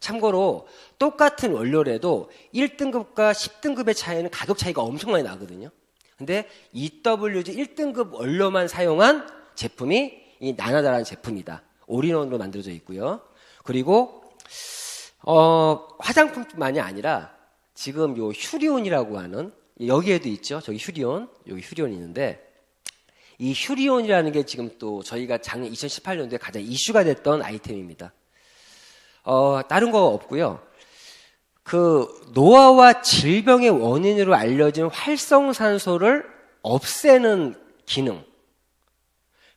참고로 똑같은 원료라도 1등급과 10등급의 차이는 가격 차이가 엄청 많이 나거든요. 근데 EWG 1등급 원료만 사용한 제품이 이 나나다라는 제품이다. 올인원으로 만들어져 있고요. 그리고 화장품뿐만이 아니라 지금 요 휴리온이라고 하는 여기에도 있죠. 저기 휴리온, 여기 휴리온이 있는데 이 휴리온이라는 게 지금 또 저희가 작년 2018년도에 가장 이슈가 됐던 아이템입니다. 다른 거 없고요. 그 노화와 질병의 원인으로 알려진 활성산소를 없애는 기능,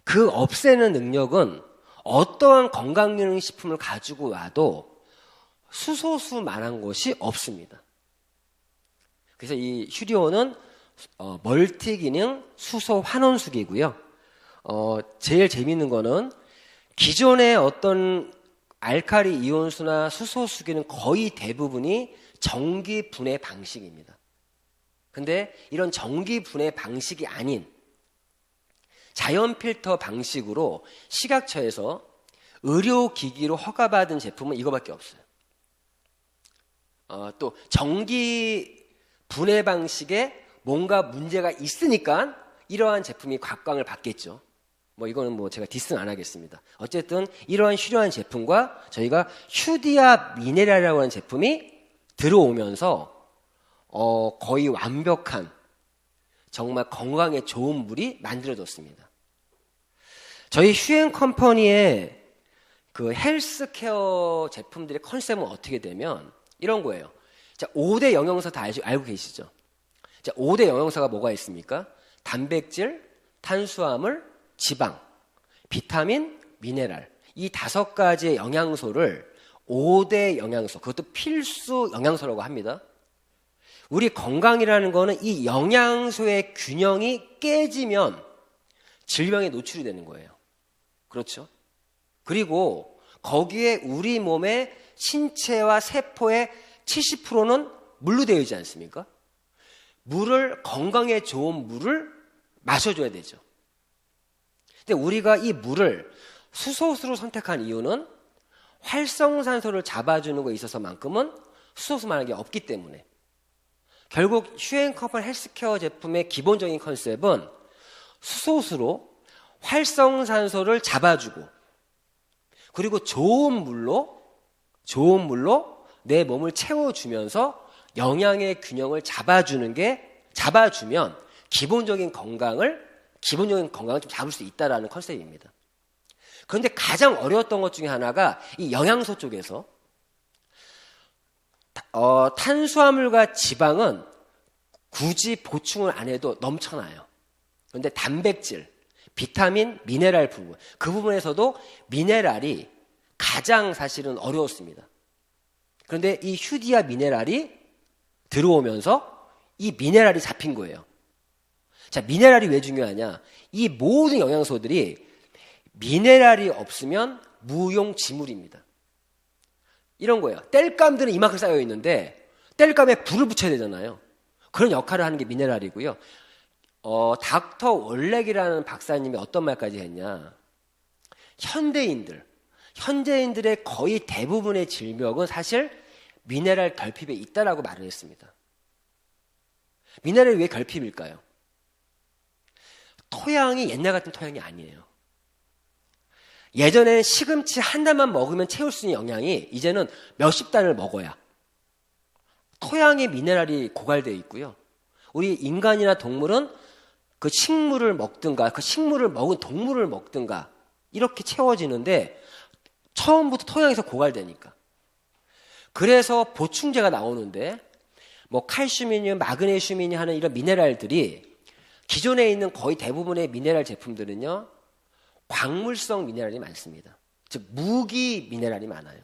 그 없애는 능력은 어떠한 건강기능식품을 가지고 와도 수소수만한 것이 없습니다. 그래서 이 휴리온은 멀티기능 수소 환원수기고요. 제일 재미있는 거는 기존의 어떤 알칼리 이온수나 수소수기는 거의 대부분이 전기 분해 방식입니다. 근데 이런 전기 분해 방식이 아닌 자연 필터 방식으로 식약처에서 의료기기로 허가받은 제품은 이거밖에 없어요. 또 전기 분해 방식에 뭔가 문제가 있으니까 이러한 제품이 각광을 받겠죠. 뭐 이거는 뭐 제가 디스는 안 하겠습니다. 어쨌든 이러한 휴대한 제품과 저희가 휴디아 미네랄이라고 하는 제품이 들어오면서 거의 완벽한 정말 건강에 좋은 물이 만들어졌습니다. 저희 휴엔 컴퍼니의 그 헬스케어 제품들의 컨셉은 어떻게 되면 이런 거예요. 자, 5대 영양소 다 알고 계시죠? 자, 5대 영양소가 뭐가 있습니까? 단백질, 탄수화물, 지방, 비타민, 미네랄. 이 5가지의 영양소를 5대 영양소, 그것도 필수 영양소라고 합니다. 우리 건강이라는 거는 이 영양소의 균형이 깨지면 질병에 노출이 되는 거예요. 그렇죠? 그리고 거기에 우리 몸의 신체와 세포의 70%는 물로 되어 있지 않습니까? 물을, 건강에 좋은 물을 마셔줘야 되죠. 근데 우리가 이 물을 수소수로 선택한 이유는 활성산소를 잡아주는 거에 있어서만큼은 수소수만한 게 없기 때문에 결국 휴엔컴퍼니 헬스케어 제품의 기본적인 컨셉은 수소수로 활성산소를 잡아주고 그리고 좋은 물로 내 몸을 채워주면서 영양의 균형을 잡아주면 기본적인 건강을 좀 잡을 수 있다라는 컨셉입니다. 그런데 가장 어려웠던 것 중에 하나가 이 영양소 쪽에서 탄수화물과 지방은 굳이 보충을 안 해도 넘쳐나요. 그런데 단백질, 비타민, 미네랄 부분, 그 부분에서도 미네랄이 가장 사실은 어려웠습니다. 그런데 이 휴디아 미네랄이 들어오면서 이 미네랄이 잡힌 거예요. 자, 미네랄이 왜 중요하냐? 이 모든 영양소들이 미네랄이 없으면 무용지물입니다. 이런 거예요. 땔감들은 이만큼 쌓여 있는데 땔감에 불을 붙여야 되잖아요. 그런 역할을 하는 게 미네랄이고요. 닥터 월렉이라는 박사님이 어떤 말까지 했냐? 현대인들의 거의 대부분의 질병은 사실 미네랄 결핍에 있다라고 말을 했습니다. 미네랄이 왜 결핍일까요? 토양이 옛날 같은 토양이 아니에요. 예전에는 시금치 한 달만 먹으면 채울 수 있는 영양이 이제는 몇십 달을 먹어야 토양에 미네랄이 고갈되어 있고요. 우리 인간이나 동물은 그 식물을 먹든가 그 식물을 먹은 동물을 먹든가 이렇게 채워지는데 처음부터 토양에서 고갈되니까. 그래서 보충제가 나오는데 뭐 칼슘이니 마그네슘이니 하는 이런 미네랄들이 기존에 있는 거의 대부분의 미네랄 제품들은요 광물성 미네랄이 많습니다. 즉 무기 미네랄이 많아요.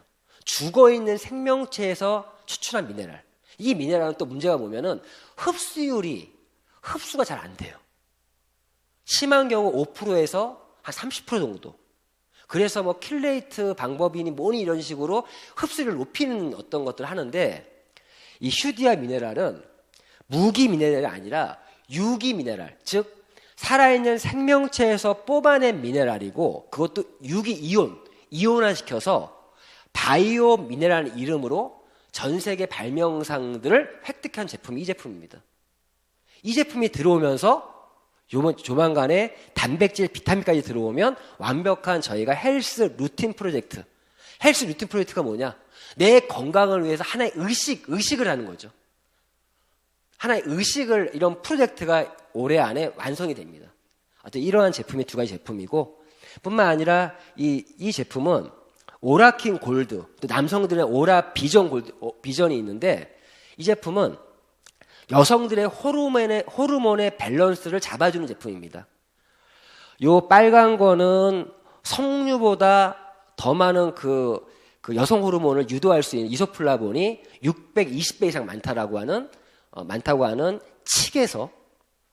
죽어있는 생명체에서 추출한 미네랄. 이 미네랄은 또 문제가 뭐냐면 흡수가 잘 안 돼요. 심한 경우 5%에서 한 30% 정도. 그래서 뭐 킬레이트 방법이니 뭐니 이런 식으로 흡수를 높이는 어떤 것들을 하는데, 이 휴디아 미네랄은 무기 미네랄이 아니라 유기 미네랄, 즉 살아있는 생명체에서 뽑아낸 미네랄이고, 그것도 유기 이온화시켜서 바이오 미네랄 이름으로 전 세계 발명상들을 획득한 제품이 이 제품입니다. 이 제품이 들어오면서 조만간에 단백질, 비타민까지 들어오면 완벽한 저희가 헬스 루틴 프로젝트. 헬스 루틴 프로젝트가 뭐냐? 내 건강을 위해서 하나의 의식을 하는 거죠. 하나의 의식을, 이런 프로젝트가 올해 안에 완성이 됩니다. 어떤 이러한 제품이 두 가지 제품이고, 뿐만 아니라 이 제품은 오라킨 골드, 또 남성들의 오라 비전이 있는데, 이 제품은 여성들의 호르몬의 밸런스를 잡아주는 제품입니다. 요 빨간 거는 성류보다 더 많은 그 여성 호르몬을 유도할 수 있는 이소플라본이 620배 이상 많다고 하는 칡에서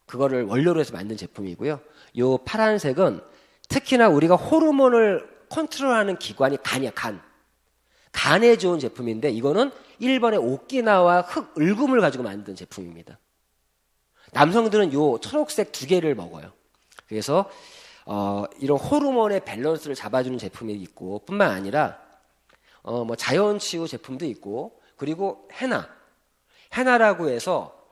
그거를 원료로 해서 만든 제품이고요. 요 파란색은 특히나 우리가 호르몬을 컨트롤하는 기관이 간이야, 간에 좋은 제품인데, 이거는 일본의 오키나와 흑을금을 가지고 만든 제품입니다. 남성들은 요 초록색 두 개를 먹어요. 그래서 이런 호르몬의 밸런스를 잡아주는 제품이 있고, 뿐만 아니라 뭐 자연치유 제품도 있고, 그리고 헤나라고 해서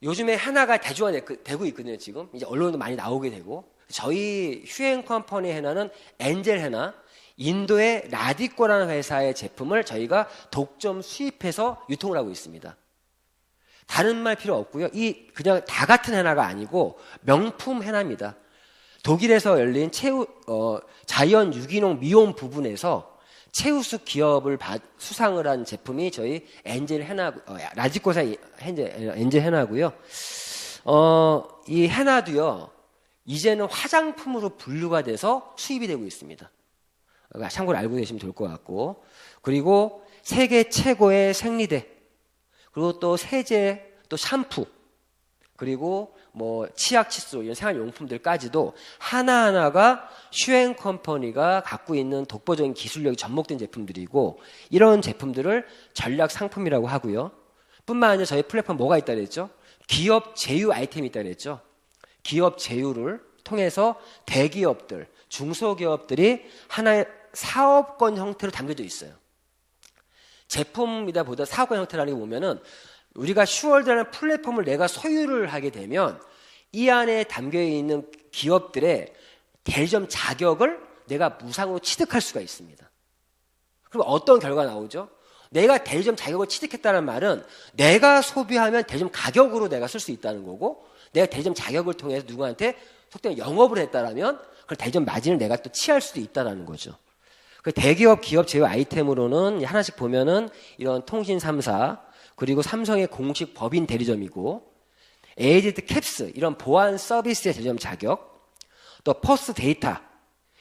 요즘에 헤나가 대중화되고 있거든요. 지금 이제 언론도 많이 나오게 되고, 저희 휴행 컴퍼니 헤나는 엔젤 헤나, 인도의 라디코라는 회사의 제품을 저희가 독점 수입해서 유통을 하고 있습니다. 다른 말 필요 없고요. 그냥 다 같은 헤나가 아니고 명품 헤나입니다. 독일에서 열린 자연 유기농 미용 부분에서 최우수 기업을 수상을 한 제품이 저희 엔젤 헤나, 라디코사 엔젤 헤나고요. 이 헤나도요, 이제는 화장품으로 분류가 돼서 수입이 되고 있습니다. 참고로 알고 계시면 좋을 것 같고, 그리고 세계 최고의 생리대, 그리고 또 세제, 또 샴푸, 그리고 뭐 치약, 칫솔 이런 생활용품들까지도 하나하나가 슈행 컴퍼니가 갖고 있는 독보적인 기술력이 접목된 제품들이고, 이런 제품들을 전략 상품이라고 하고요. 뿐만 아니라 저희 플랫폼 뭐가 있다 그랬죠? 기업 제휴 아이템이 있다 그랬죠? 기업 제휴를 통해서 대기업들, 중소기업들이 하나의 사업권 형태로 담겨져 있어요. 제품이다 보다 사업권 형태라는 게 보면은, 우리가 슈월드라는 플랫폼을 내가 소유를 하게 되면 이 안에 담겨있는 기업들의 대리점 자격을 내가 무상으로 취득할 수가 있습니다. 그럼 어떤 결과가 나오죠? 내가 대리점 자격을 취득했다는 말은 내가 소비하면 대리점 가격으로 내가 쓸 수 있다는 거고, 내가 대리점 자격을 통해서 누구한테 속된 영업을 했다라면 그 대리점 마진을 내가 또 취할 수도 있다는 거죠. 그 대기업 기업 제휴 아이템으로는 하나씩 보면은 이런 통신 3사, 그리고 삼성의 공식 법인 대리점이고, 에이디드 캡스 이런 보안 서비스의 대리점 자격, 또 퍼스트 데이터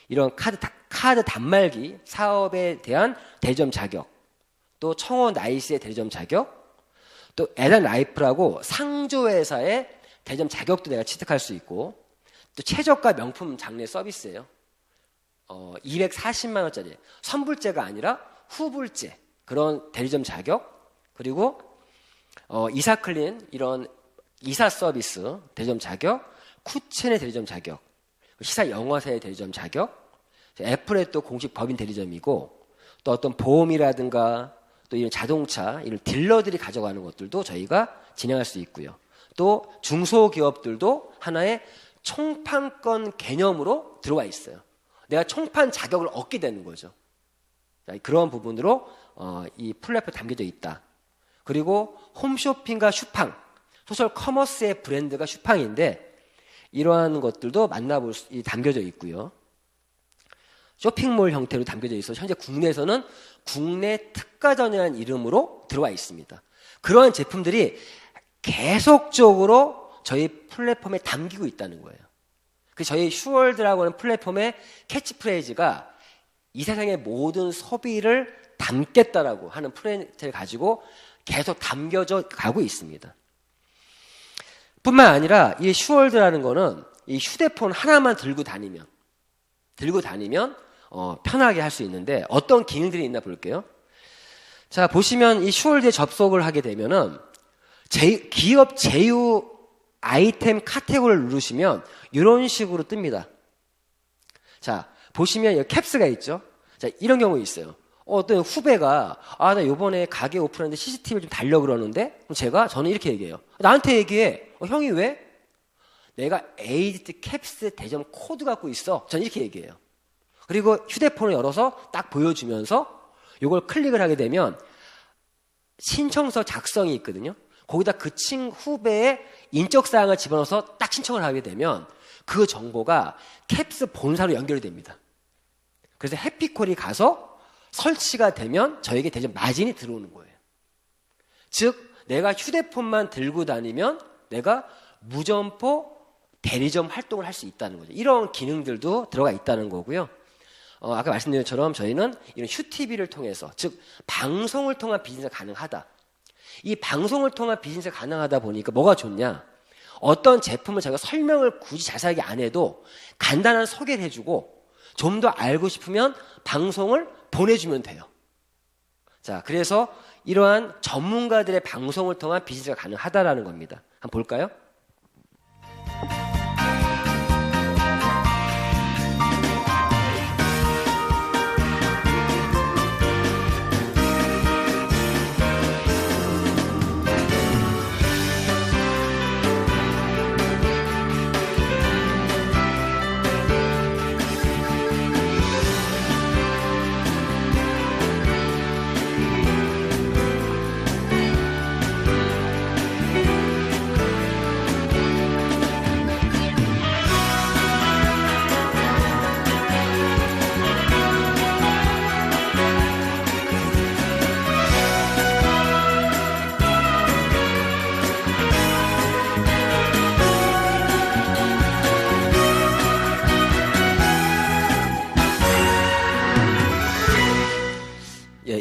이런 카드 단말기 사업에 대한 대리점 자격, 또 청원 나이스의 대리점 자격, 또 에단 라이프라고 상조회사의 대리점 자격도 내가 취득할 수 있고, 또 최저가 명품 장례 서비스예요. 240만 원짜리 선불제가 아니라 후불제 그런 대리점 자격, 그리고 이사클린 이런 이사 서비스 대리점 자격, 쿠첸의 대리점 자격, 시사 영화사의 대리점 자격, 애플의 또 공식 법인 대리점이고, 또 어떤 보험이라든가 또 이런 자동차 이런 딜러들이 가져가는 것들도 저희가 진행할 수 있고요. 또 중소기업들도 하나의 총판권 개념으로 들어와 있어요. 내가 총판 자격을 얻게 되는 거죠. 그런 부분으로 이 플랫폼에 담겨져 있다. 그리고 홈쇼핑과 슈팡, 소셜 커머스의 브랜드가 슈팡인데, 이러한 것들도 담겨져 있고요. 쇼핑몰 형태로 담겨져 있어서 현재 국내에서는 국내 특가전이라는 이름으로 들어와 있습니다. 그러한 제품들이 계속적으로 저희 플랫폼에 담기고 있다는 거예요. 저희 슈월드라고 하는 플랫폼의 캐치프레이즈가 이 세상의 모든 소비를 담겠다라고 하는 프로젝트를 가지고 계속 담겨져 가고 있습니다. 뿐만 아니라 이 슈월드라는 거는 이 휴대폰 하나만 들고 다니면 편하게 할 수 있는데 어떤 기능들이 있나 볼게요. 자, 보시면 이 슈월드에 접속을 하게 되면은 기업 제휴 아이템 카테고리를 누르시면 이런 식으로 뜹니다. 자, 보시면 여기 캡스가 있죠. 자, 이런 경우 있어요. 어떤 후배가 나 요번에 가게 오픈하는데 CCTV를 좀 달려 그러는데 그럼 저는 이렇게 얘기해요. 나한테 얘기해. 형이 왜? 내가 에이디트 캡스 대점 코드 갖고 있어. 저는 이렇게 얘기해요. 그리고 휴대폰을 열어서 딱 보여주면서 이걸 클릭을 하게 되면 신청서 작성이 있거든요. 거기다 그 후배의 인적사항을 집어넣어서 딱 신청을 하게 되면 그 정보가 캡스 본사로 연결이 됩니다. 그래서 해피콜이 가서 설치가 되면 저에게 대전 마진이 들어오는 거예요. 즉 내가 휴대폰만 들고 다니면 내가 무점포 대리점 활동을 할 수 있다는 거죠. 이런 기능들도 들어가 있다는 거고요. 아까 말씀드린 것처럼 저희는 이런 휴TV를 통해서, 즉 방송을 통한 비즈니스가 가능하다. 이 방송을 통한 비즈니스가 가능하다 보니까 뭐가 좋냐? 어떤 제품을 제가 설명을 굳이 자세하게 안 해도 간단한 소개를 해주고 좀 더 알고 싶으면 방송을 보내주면 돼요. 자, 그래서 이러한 전문가들의 방송을 통한 비즈니스가 가능하다라는 겁니다. 한번 볼까요?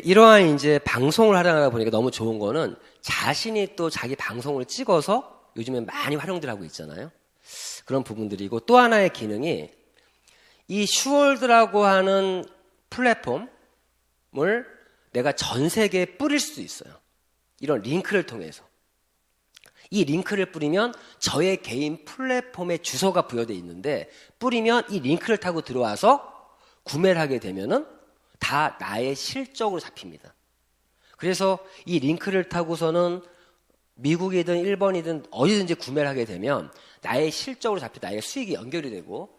이러한 이제 방송을 하다 보니까 너무 좋은 거는 자신이 또 자기 방송을 찍어서 요즘에 많이 활용들 하고 있잖아요. 그런 부분들이고, 또 하나의 기능이 이 슈월드라고 하는 플랫폼을 내가 전 세계에 뿌릴 수도 있어요. 이런 링크를 통해서. 이 링크를 뿌리면 저의 개인 플랫폼에 주소가 부여되어 있는데, 뿌리면 이 링크를 타고 들어와서 구매를 하게 되면은 다 나의 실적으로 잡힙니다. 그래서 이 링크를 타고서는 미국이든 일본이든 어디든지 구매를 하게 되면 나의 실적으로 잡혀 나의 수익이 연결이 되고,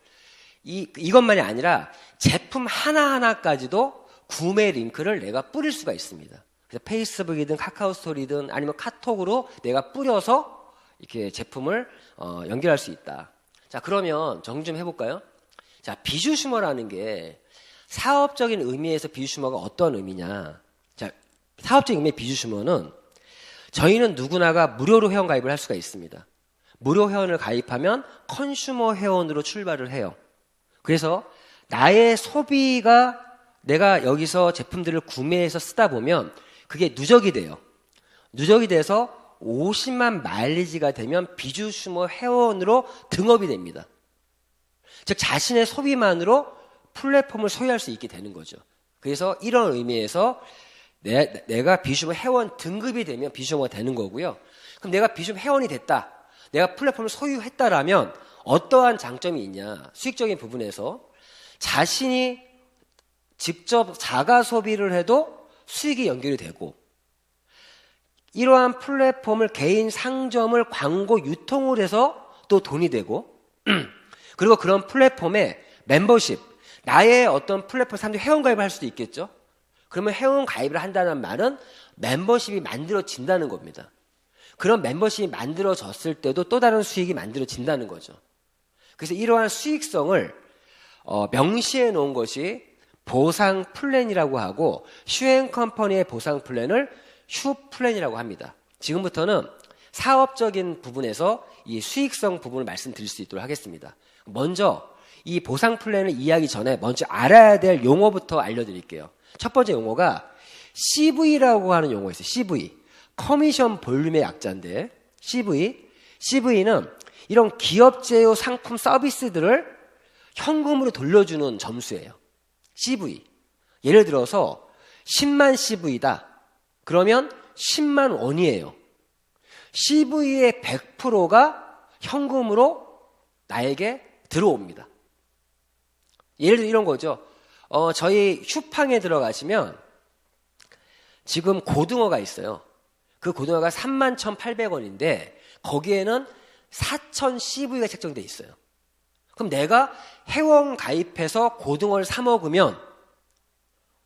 이것만이 아니라 제품 하나하나까지도 구매 링크를 내가 뿌릴 수가 있습니다. 그래서 페이스북이든 카카오 스토리든 아니면 카톡으로 내가 뿌려서 이렇게 제품을 연결할 수 있다. 자, 그러면 정리 좀 해볼까요? 자, 비주슈머라는 게 사업적인 의미에서 비주슈머가 어떤 의미냐? 자, 사업적인 의미의 비주슈머는 저희는 누구나가 무료로 회원가입을 할 수가 있습니다. 무료 회원을 가입하면 컨슈머 회원으로 출발을 해요. 그래서 나의 소비가 내가 여기서 제품들을 구매해서 쓰다 보면 그게 누적이 돼요. 누적이 돼서 50만 마일리지가 되면 비주슈머 회원으로 등업이 됩니다. 즉 자신의 소비만으로 플랫폼을 소유할 수 있게 되는 거죠. 그래서 이런 의미에서 내가 비주슈머 회원 등급이 되면 비주슈머가 되는 거고요. 그럼 내가 비주슈머 회원이 됐다. 내가 플랫폼을 소유했다라면 어떠한 장점이 있냐. 수익적인 부분에서 자신이 직접 자가 소비를 해도 수익이 연결이 되고, 이러한 플랫폼을 개인 상점을 광고 유통을 해서 또 돈이 되고, 그리고 그런 플랫폼에 멤버십, 나의 어떤 플랫폼 사람들이 회원가입을 할 수도 있겠죠. 그러면 회원가입을 한다는 말은 멤버십이 만들어진다는 겁니다. 그런 멤버십이 만들어졌을 때도 또 다른 수익이 만들어진다는 거죠. 그래서 이러한 수익성을 명시해 놓은 것이 보상 플랜이라고 하고, 슈행 컴퍼니의 보상 플랜을 슈 플랜이라고 합니다. 지금부터는 사업적인 부분에서 이 수익성 부분을 말씀드릴 수 있도록 하겠습니다. 먼저 이 보상 플랜을 이해하기 전에 먼저 알아야 될 용어부터 알려드릴게요. 첫 번째 용어가 CV라고 하는 용어가 있어요. CV. 커미션 볼륨의 약자인데 CV. CV는 이런 기업 제휴 상품 서비스들을 현금으로 돌려주는 점수예요. CV. 예를 들어서 10만 CV다. 그러면 10만 원이에요. CV의 100%가 현금으로 나에게 들어옵니다. 예를 들어 이런 거죠. 저희 슈팡에 들어가시면 지금 고등어가 있어요. 그 고등어가 31,800원인데 거기에는 4,000 CV가 책정돼 있어요. 그럼 내가 회원 가입해서 고등어를 사 먹으면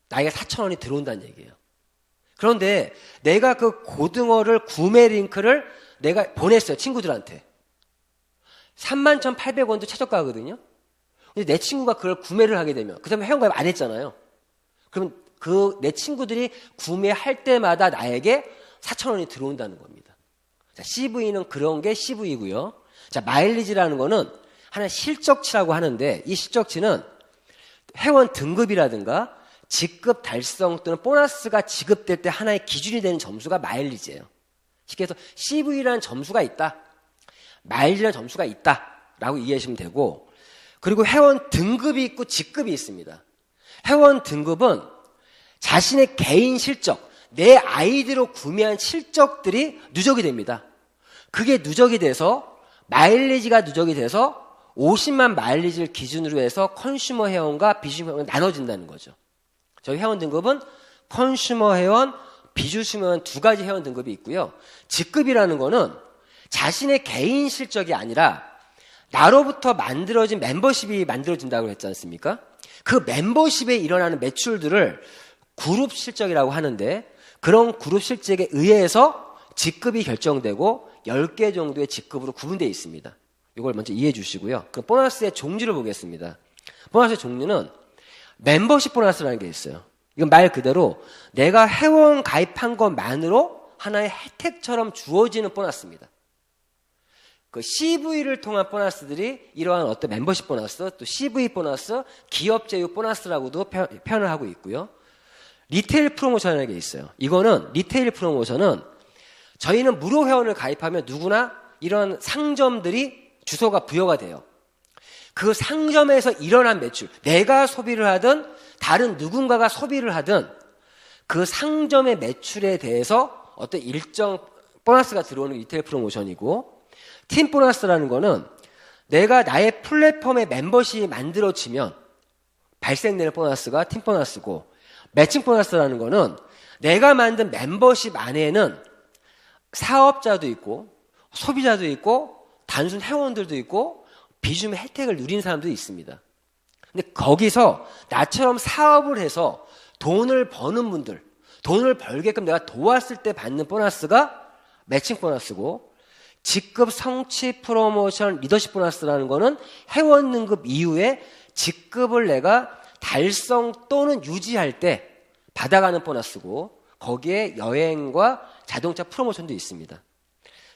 나에게 4,000원이 들어온다는 얘기예요. 그런데 내가 그 고등어를 구매 링크를 내가 보냈어요. 친구들한테. 31,800원도 최저가거든요. 근데 내 친구가 그걸 구매를 하게 되면 그 다음에 회원가입 안 했잖아요. 그러면 내 친구들이 구매할 때마다 나에게 4,000원이 들어온다는 겁니다. 자, CV는 그런 게 CV이고요. 자, 마일리지라는 거는 하나의 실적치라고 하는데 이 실적치는 회원 등급이라든가 직급 달성 또는 보너스가 지급될 때 하나의 기준이 되는 점수가 마일리지예요. 쉽게 해서 CV라는 점수가 있다. 마일리지라는 점수가 있다라고 이해하시면 되고, 그리고 회원 등급이 있고 직급이 있습니다. 회원 등급은 자신의 개인 실적, 내 아이디로 구매한 실적들이 누적이 됩니다. 그게 누적이 돼서 마일리지가 누적이 돼서 50만 마일리지를 기준으로 해서 컨슈머 회원과 비슈머 회원이 나눠진다는 거죠. 저희 회원 등급은 컨슈머 회원, 비주슈머 회원 두 가지 회원 등급이 있고요. 직급이라는 거는 자신의 개인 실적이 아니라 나로부터 만들어진 멤버십이 만들어진다고 했지 않습니까? 그 멤버십에 일어나는 매출들을 그룹 실적이라고 하는데 그런 그룹 실적에 의해서 직급이 결정되고 10개 정도의 직급으로 구분되어 있습니다. 이걸 먼저 이해해 주시고요. 그럼 보너스의 종류를 보겠습니다. 보너스의 종류는 멤버십 보너스라는 게 있어요. 이건 말 그대로 내가 회원 가입한 것만으로 하나의 혜택처럼 주어지는 보너스입니다. 그 CV를 통한 보너스들이 이러한 어떤 멤버십 보너스, 또 CV 보너스, 기업 제휴 보너스라고도 표현을 하고 있고요. 리테일 프로모션이라는 게 있어요. 이거는 리테일 프로모션은 저희는 무료 회원을 가입하면 누구나 이런 상점들이 주소가 부여가 돼요. 그 상점에서 일어난 매출, 내가 소비를 하든 다른 누군가가 소비를 하든 그 상점의 매출에 대해서 어떤 일정 보너스가 들어오는 리테일 프로모션이고, 팀 보너스라는 거는 내가 나의 플랫폼의 멤버십이 만들어지면 발생되는 보너스가 팀 보너스고, 매칭 보너스라는 거는 내가 만든 멤버십 안에는 사업자도 있고 소비자도 있고 단순 회원들도 있고 비주류 혜택을 누린 사람도 있습니다. 근데 거기서 나처럼 사업을 해서 돈을 버는 분들, 돈을 벌게끔 내가 도왔을 때 받는 보너스가 매칭 보너스고, 직급 성취 프로모션 리더십 보너스라는 거는 회원 등급 이후에 직급을 내가 달성 또는 유지할 때 받아가는 보너스고, 거기에 여행과 자동차 프로모션도 있습니다.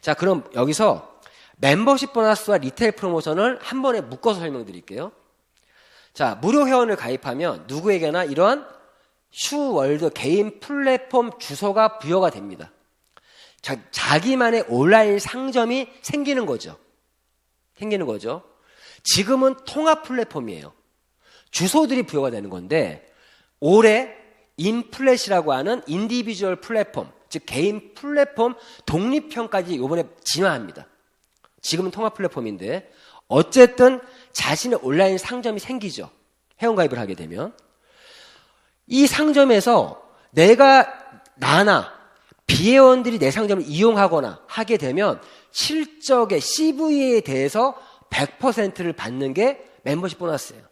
자, 그럼 여기서 멤버십 보너스와 리테일 프로모션을 한 번에 묶어서 설명드릴게요. 자, 무료 회원을 가입하면 누구에게나 이러한 슈월드 개인 플랫폼 주소가 부여가 됩니다. 자기만의 온라인 상점이 생기는 거죠. 지금은 통합 플랫폼이에요. 주소들이 부여가 되는 건데, 올해 인플랫이라고 하는 인디비주얼 플랫폼, 즉 개인 플랫폼 독립형까지 이번에 진화합니다. 지금은 통합 플랫폼인데 어쨌든 자신의 온라인 상점이 생기죠. 회원가입을 하게 되면 이 상점에서 나나 비회원들이 내 상점을 이용하거나 하게 되면 실적의 CV에 대해서 100%를 받는 게 멤버십 보너스예요.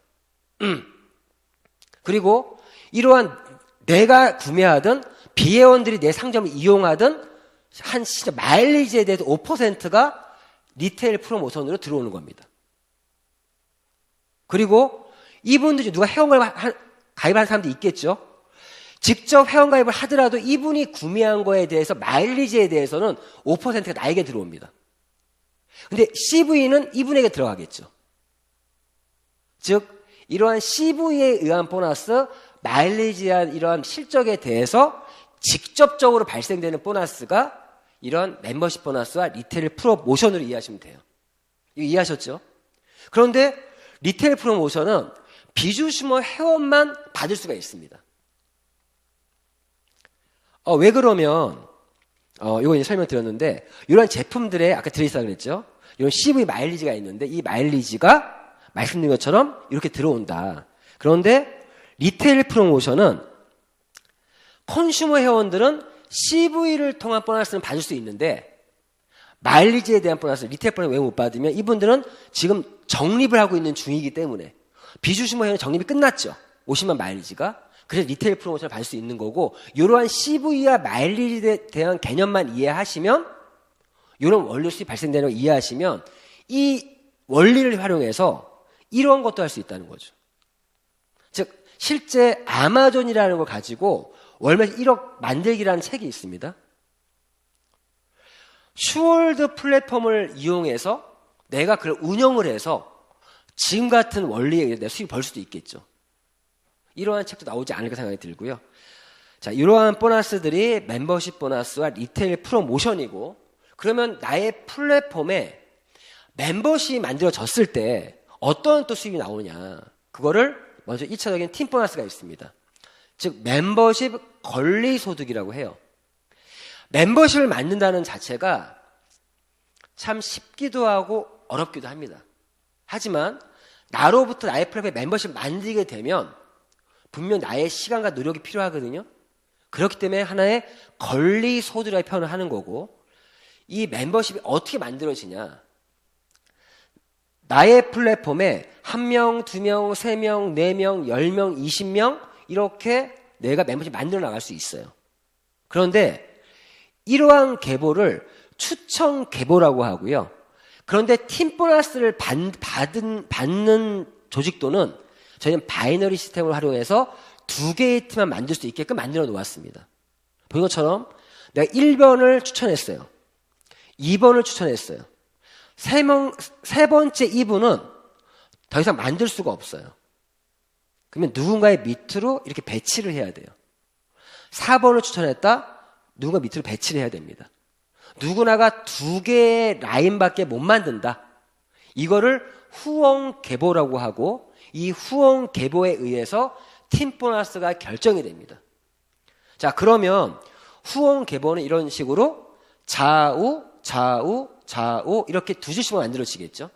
그리고 이러한 내가 구매하든 비회원들이 내 상점을 이용하든 한 마일리지에 대해서 5%가 리테일 프로모션으로 들어오는 겁니다. 그리고 이분들 중 누가 회원가입한 사람도 있겠죠. 직접 회원가입을 하더라도 이분이 구매한 거에 대해서 마일리지에 대해서는 5%가 나에게 들어옵니다. 근데 CV는 이분에게 들어가겠죠. 즉 이러한 CV에 의한 보너스, 마일리지에 의한 이러한 실적에 대해서 직접적으로 발생되는 보너스가 이런 멤버십 보너스와 리테일 프로모션으로 이해하시면 돼요. 이거 이해하셨죠? 그런데 리테일 프로모션은 비주슈머 회원만 받을 수가 있습니다. 왜 그러면 이거 이제 설명드렸는데 이런 제품들에 아까 들어있다고 그랬죠? 이런 CV 마일리지가 있는데 이 마일리지가 말씀드린 것처럼 이렇게 들어온다. 그런데 리테일 프로모션은 컨슈머 회원들은 CV를 통한 보너스는 받을 수 있는데 마일리지에 대한 보너스, 리테일 보너스 왜 못 받으면 이분들은 지금 적립을 하고 있는 중이기 때문에 비주슈머 회원은 적립이 끝났죠. 50만 마일리지가. 그래서 리테일 프로모션을 받을 수 있는 거고 이러한 CV와 마일리지에 대한 개념만 이해하시면 이런 원리 수입이 발생되는 걸 이해하시면 이 원리를 활용해서 이런 것도 할 수 있다는 거죠. 즉 실제 아마존이라는 걸 가지고 월매 1억 만들기라는 책이 있습니다. 슈월드 플랫폼을 이용해서 내가 그걸 운영을 해서 지금 같은 원리에 내 수익을 벌 수도 있겠죠. 이러한 책도 나오지 않을까 생각이 들고요. 자, 이러한 보너스들이 멤버십 보너스와 리테일 프로모션이고 그러면 나의 플랫폼에 멤버십이 만들어졌을 때 어떤 또 수익이 나오냐. 그거를 먼저 1차적인 팀 보너스가 있습니다. 즉 멤버십 권리소득이라고 해요. 멤버십을 만든다는 자체가 참 쉽기도 하고 어렵기도 합니다. 하지만 나로부터 나의 플랫폼에 멤버십을 만들게 되면 분명 나의 시간과 노력이 필요하거든요. 그렇기 때문에 하나의 권리소득이라고 표현을 하는 거고 이 멤버십이 어떻게 만들어지냐. 나의 플랫폼에 1명, 2명, 3명, 4명, 10명, 20명 이렇게 내가 멤버십 만들어 나갈 수 있어요. 그런데 이러한 계보를 추천 계보라고 하고요. 그런데 팀 보너스를 받는 조직도는 저희는 바이너리 시스템을 활용해서 2개의 팀만 만들 수 있게끔 만들어 놓았습니다. 보인 것처럼 내가 1번을 추천했어요. 2번을 추천했어요. 세 번째 2분은 더 이상 만들 수가 없어요. 그러면 누군가의 밑으로 이렇게 배치를 해야 돼요. 4번을 추천했다? 누군가 밑으로 배치를 해야 됩니다. 누구나가 2개의 라인밖에 못 만든다. 이거를 후원 계보라고 하고 이 후원 계보에 의해서 팀 보너스가 결정이 됩니다. 자, 그러면 후원 계보는 이런 식으로 좌우, 좌우, 좌우 이렇게 2줄씩만 만들어지겠죠.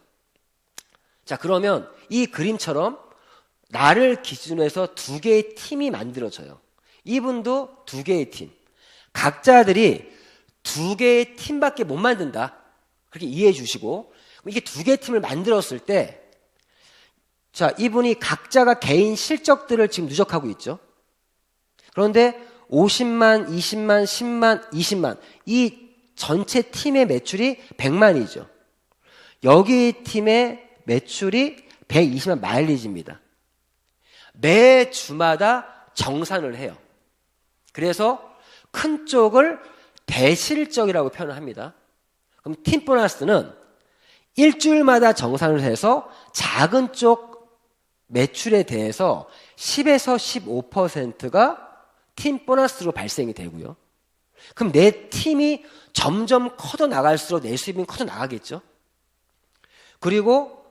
자, 그러면 이 그림처럼 나를 기준으로 해서 2개의 팀이 만들어져요. 이분도 2개의 팀. 각자들이 2개의 팀밖에 못 만든다. 그렇게 이해해 주시고 이게 2개의 팀을 만들었을 때 자, 이분이 각자가 개인 실적들을 지금 누적하고 있죠. 그런데 50만, 20만, 10만, 20만 이 전체 팀의 매출이 100만이죠. 여기 팀의 매출이 120만 마일리지입니다. 매 주마다 정산을 해요. 그래서 큰 쪽을 대실적이라고 표현을 합니다. 그럼 팀 보너스는 일주일마다 정산을 해서 작은 쪽 매출에 대해서 10에서 15%가 팀 보너스로 발생이 되고요. 그럼 내 팀이 점점 커져 나갈수록 내 수입이 커져 나가겠죠. 그리고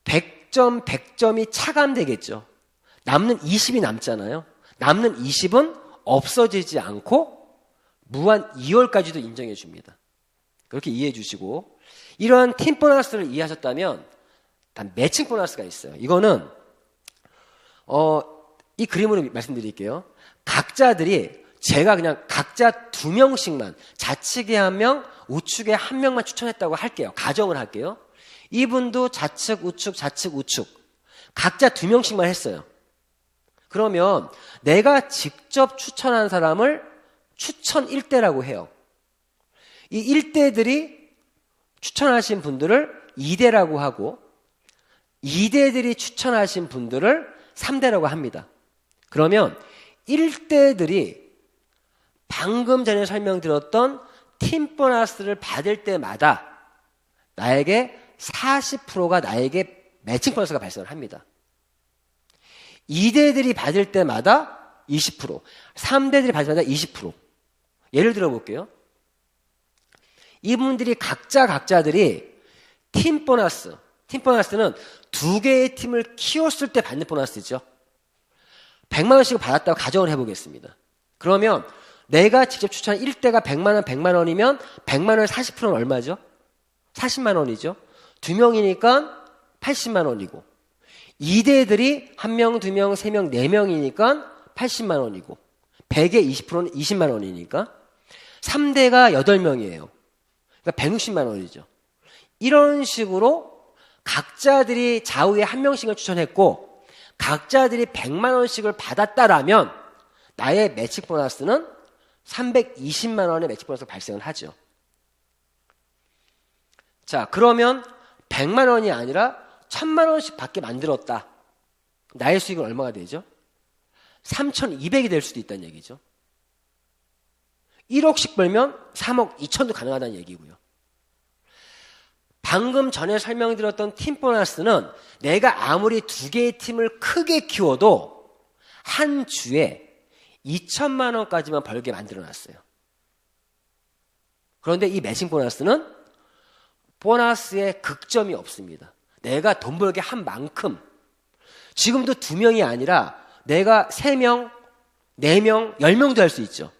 100점, 100점이 차감되겠죠. 남는 20이 남잖아요. 남는 20은 없어지지 않고 무한 2월까지도 인정해 줍니다. 그렇게 이해해 주시고 이러한 팀 보너스를 이해하셨다면 단 매칭 보너스가 있어요. 이거는 이 그림으로 말씀드릴게요. 각자들이 제가 그냥 각자 2명씩만 좌측에 1명, 우측에 1명만 추천했다고 할게요. 가정을 할게요. 이분도 좌측, 우측, 좌측, 우측 각자 2명씩만 했어요. 그러면 내가 직접 추천한 사람을 추천 1대라고 해요. 이 1대들이 추천하신 분들을 2대라고 하고 2대들이 추천하신 분들을 3대라고 합니다. 그러면 1대들이 방금 전에 설명드렸던 팀 보너스를 받을 때마다 나에게 40%가 나에게 매칭 보너스가 발생을 합니다. 2대들이 받을 때마다 20%, 3대들이 받을 때마다 20%. 예를 들어 볼게요. 이분들이 각자들이 팀 보너스는 두 개의 팀을 키웠을 때 받는 보너스죠. 100만 원씩을 받았다고 가정을 해보겠습니다. 그러면 내가 직접 추천한 1대가 100만 원이면 100만 원의 40%는 얼마죠? 40만 원이죠. 2명이니까 80만 원이고 2대들이 1명, 2명, 3명, 4명이니까 80만 원이고 100의 20%는 20만 원이니까 3대가 8명이에요. 그러니까 160만 원이죠. 이런 식으로 각자들이 좌우에 한 명씩을 추천했고 각자들이 100만 원씩을 받았다라면 나의 매칭 보너스는 320만 원의 매칭 보너스가 발생을 하죠. 자, 그러면 100만 원이 아니라 1000만 원씩 받게 만들었다. 나의 수익은 얼마가 되죠? 3200이 될 수도 있다는 얘기죠. 1억씩 벌면 3억 2천도 가능하다는 얘기고요. 방금 전에 설명드렸던 팀 보너스는 내가 아무리 두 개의 팀을 크게 키워도 한 주에 2천만 원까지만 벌게 만들어놨어요. 그런데 이 매칭 보너스는 보너스에 극점이 없습니다. 내가 돈 벌게 한 만큼 지금도 2명이 아니라 내가 3명, 4명, 10명도 할 수 있죠.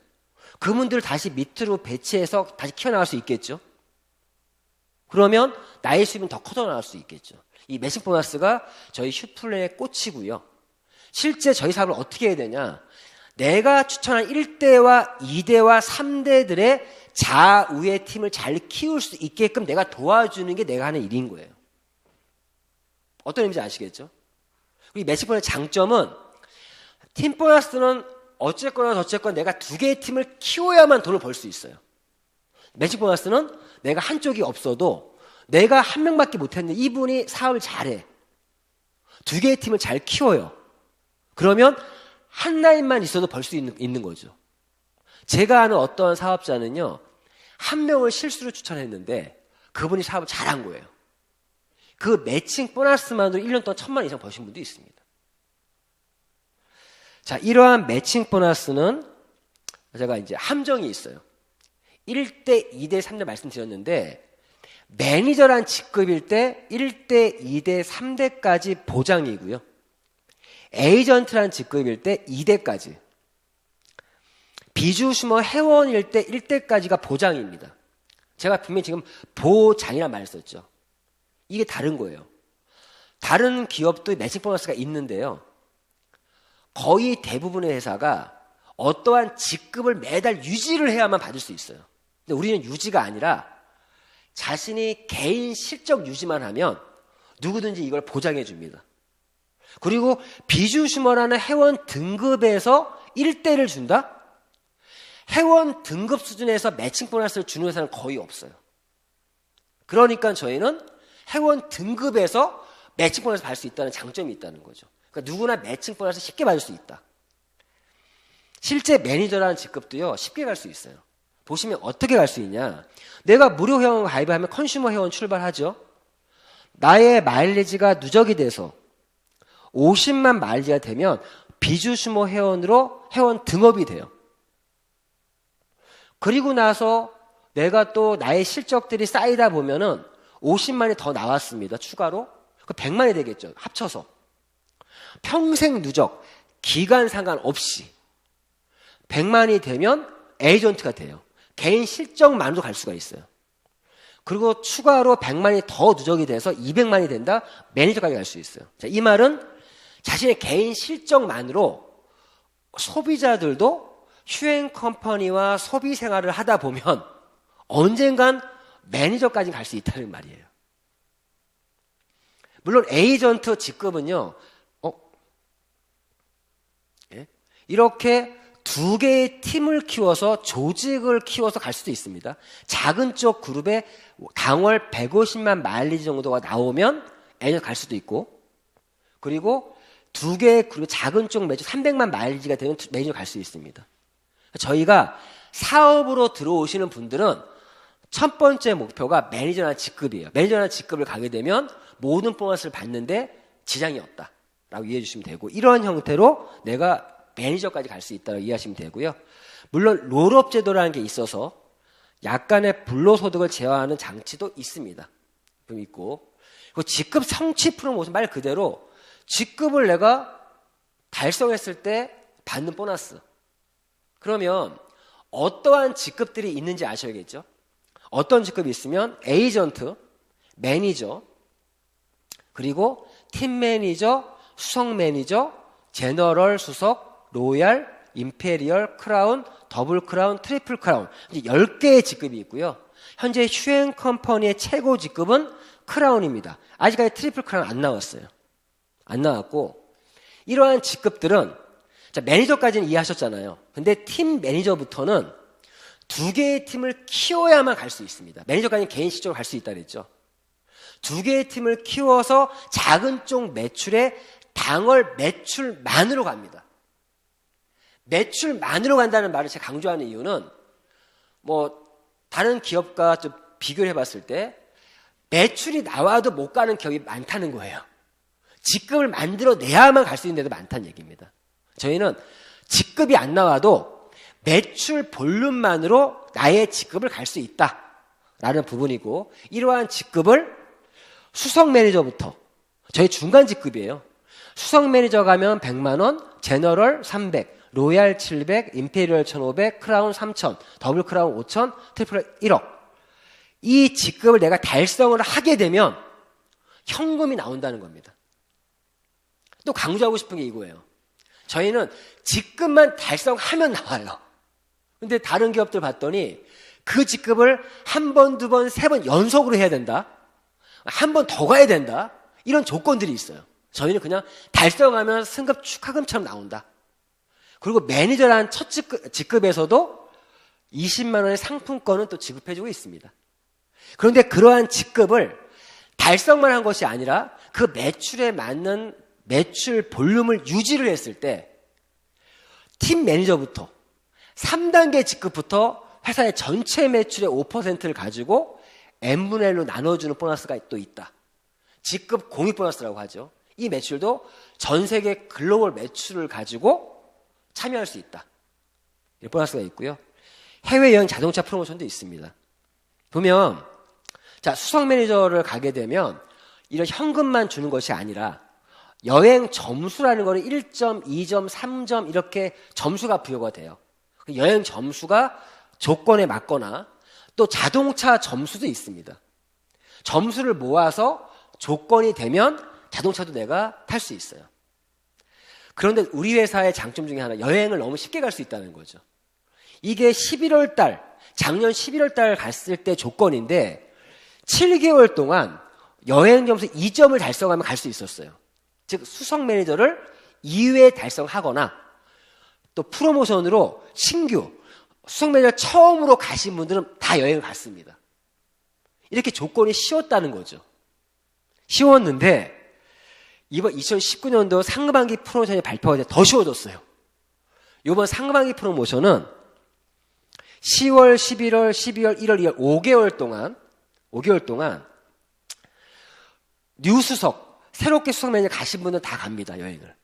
그분들을 다시 밑으로 배치해서 다시 키워나갈 수 있겠죠. 그러면 나의 수입은 더 커져나갈 수 있겠죠. 이 매칭 보너스가 저희 슈플레의 꽃이고요. 실제 저희 사업을 어떻게 해야 되냐. 내가 추천한 1대와 2대와 3대들의 좌우의 팀을 잘 키울 수 있게끔 내가 도와주는 게 내가 하는 일인 거예요. 어떤 의미인지 아시겠죠? 이 매칭 보너스의 장점은 팀 보너스는 어쨌거나 저쨌거나 내가 두 개의 팀을 키워야만 돈을 벌 수 있어요. 매칭 보너스는 내가 한쪽이 없어도 내가 한 명밖에 못했는데 이분이 사업을 잘해. 두 개의 팀을 잘 키워요. 그러면 한 라인만 있어도 벌 수 있는 거죠. 제가 아는 어떤 사업자는요. 한 명을 실수로 추천했는데 그분이 사업을 잘한 거예요. 그 매칭 보너스만으로 1년 동안 1000만 원 이상 버신 분도 있습니다. 자, 이러한 매칭 보너스는 제가 이제 함정이 있어요. 1대, 2대, 3대 말씀드렸는데 매니저란 직급일 때 1대, 2대, 3대까지 보장이고요. 에이전트란 직급일 때 2대까지. 비주슈머 회원일 때 1대까지가 보장입니다. 제가 분명히 지금 보장이란 말을 썼죠. 이게 다른 거예요. 다른 기업도 매칭 보너스가 있는데요. 거의 대부분의 회사가 어떠한 직급을 매달 유지를 해야만 받을 수 있어요. 근데 우리는 유지가 아니라 자신이 개인 실적 유지만 하면 누구든지 이걸 보장해 줍니다. 그리고 비주슈머라는 회원 등급에서 1대를 준다? 회원 등급 수준에서 매칭 보너스를 주는 회사는 거의 없어요. 그러니까 저희는 회원 등급에서 매칭 보너스 받을 수 있다는 장점이 있다는 거죠. 그러니까 누구나 매칭 보너스 쉽게 받을 수 있다. 실제 매니저라는 직급도요, 쉽게 갈 수 있어요. 보시면 어떻게 갈 수 있냐. 내가 무료 회원 가입하면 컨슈머 회원 출발하죠. 나의 마일리지가 누적이 돼서 50만 마일리지가 되면 비주슈머 회원으로 회원 등업이 돼요. 그리고 나서 내가 또 나의 실적들이 쌓이다 보면은 50만이 더 나왔습니다. 추가로. 그 100만이 되겠죠. 합쳐서. 평생 누적, 기간 상관없이 100만이 되면 에이전트가 돼요. 개인 실적만으로 갈 수가 있어요. 그리고 추가로 100만이 더 누적이 돼서 200만이 된다? 매니저까지 갈 수 있어요. 자, 이 말은 자신의 개인 실적만으로 소비자들도 휴행 컴퍼니와 소비 생활을 하다 보면 언젠간 매니저까지 갈 수 있다는 말이에요. 물론 에이전트 직급은요. 이렇게 두 개의 팀을 키워서 조직을 키워서 갈 수도 있습니다. 작은 쪽 그룹에 당월 150만 마일리지 정도가 나오면 에이전트 갈 수도 있고, 그리고 두 개의 그룹 작은 쪽 매주 300만 마일리지가 되면 매니저 갈 수 있습니다. 저희가 사업으로 들어오시는 분들은 첫 번째 목표가 매니저라는 직급이에요. 매니저라는 직급을 가게 되면 모든 보너스를 받는데 지장이 없다라고 이해해 주시면 되고, 이러한 형태로 내가 매니저까지 갈 수 있다고 이해하시면 되고요. 물론 롤업 제도라는 게 있어서 약간의 불로소득을 제어하는 장치도 있습니다. 좀 있고, 그리고 직급 성취 프로모션, 말 그대로 직급을 내가 달성했을 때 받는 보너스. 그러면 어떠한 직급들이 있는지 아셔야겠죠. 어떤 직급이 있으면 에이전트, 매니저, 그리고 팀 매니저, 수석 매니저, 제너럴 수석, 로얄, 임페리얼, 크라운, 더블 크라운, 트리플 크라운, 이제 10개의 직급이 있고요. 현재 휴행 컴퍼니의 최고 직급은 크라운입니다. 아직까지 트리플 크라운 안 나왔어요. 안 나왔고, 이러한 직급들은, 자, 매니저까지는 이해하셨잖아요. 근데 팀 매니저부터는 2개의 팀을 키워야만 갈 수 있습니다. 매니저까지는 개인 시적으로 갈 수 있다 그랬죠. 2개의 팀을 키워서 작은 쪽 매출에 당월 매출만으로 갑니다. 매출만으로 간다는 말을 제가 강조하는 이유는, 다른 기업과 좀 비교를 해봤을 때 매출이 나와도 못 가는 기업이 많다는 거예요. 직급을 만들어내야만 갈 수 있는 데도 많다는 얘기입니다. 저희는 직급이 안 나와도 매출 볼륨만으로 나의 직급을 갈 수 있다라는 부분이고, 이러한 직급을 수석 매니저부터, 저희 중간 직급이에요. 수석 매니저 가면 100만 원, 제너럴 300, 로얄 700, 임페리얼 1500, 크라운 3000, 더블 크라운 5000, 트리플 1억. 이 직급을 내가 달성을 하게 되면 현금이 나온다는 겁니다. 또 강조하고 싶은 게 이거예요. 저희는 직급만 달성하면 나와요. 근데 다른 기업들 봤더니 그 직급을 1번, 2번, 3번 연속으로 해야 된다. 한 번 더 가야 된다. 이런 조건들이 있어요. 저희는 그냥 달성하면 승급 축하금처럼 나온다. 그리고 매니저라는 첫 직급에서도 20만 원의 상품권은 또 지급해주고 있습니다. 그런데 그러한 직급을 달성만 한 것이 아니라 그 매출에 맞는 매출 볼륨을 유지를 했을 때 팀 매니저부터 3단계 직급부터 회사의 전체 매출의 5%를 가지고 n분의 1로 나눠주는 보너스가 또 있다. 직급 공익 보너스라고 하죠. 이 매출도 전 세계 글로벌 매출을 가지고 참여할 수 있다. 이런 보너스가 있고요. 해외여행 자동차 프로모션도 있습니다. 보면, 자, 수석 매니저를 가게 되면 이런 현금만 주는 것이 아니라 여행 점수라는 거는 1점, 2점, 3점 이렇게 점수가 부여가 돼요. 여행 점수가 조건에 맞거나 또 자동차 점수도 있습니다. 점수를 모아서 조건이 되면 자동차도 내가 탈 수 있어요. 그런데 우리 회사의 장점 중에 하나, 여행을 너무 쉽게 갈 수 있다는 거죠. 이게 11월 달, 작년 11월 달 갔을 때 조건인데 7개월 동안 여행 점수 2점을 달성하면 갈 수 있었어요. 즉 수석 매니저를 2회 달성하거나 또 프로모션으로 신규 수석 매니저 처음으로 가신 분들은 다 여행을 갔습니다. 이렇게 조건이 쉬웠다는 거죠. 쉬웠는데 이번 2019년도 상반기 프로모션이 발표가 돼 더 쉬워졌어요. 이번 상반기 프로모션은 10월, 11월, 12월, 1월, 2월 5개월 동안 뉴 수석, 새롭게 수석 매니저 가신 분은 다 갑니다, 여행을.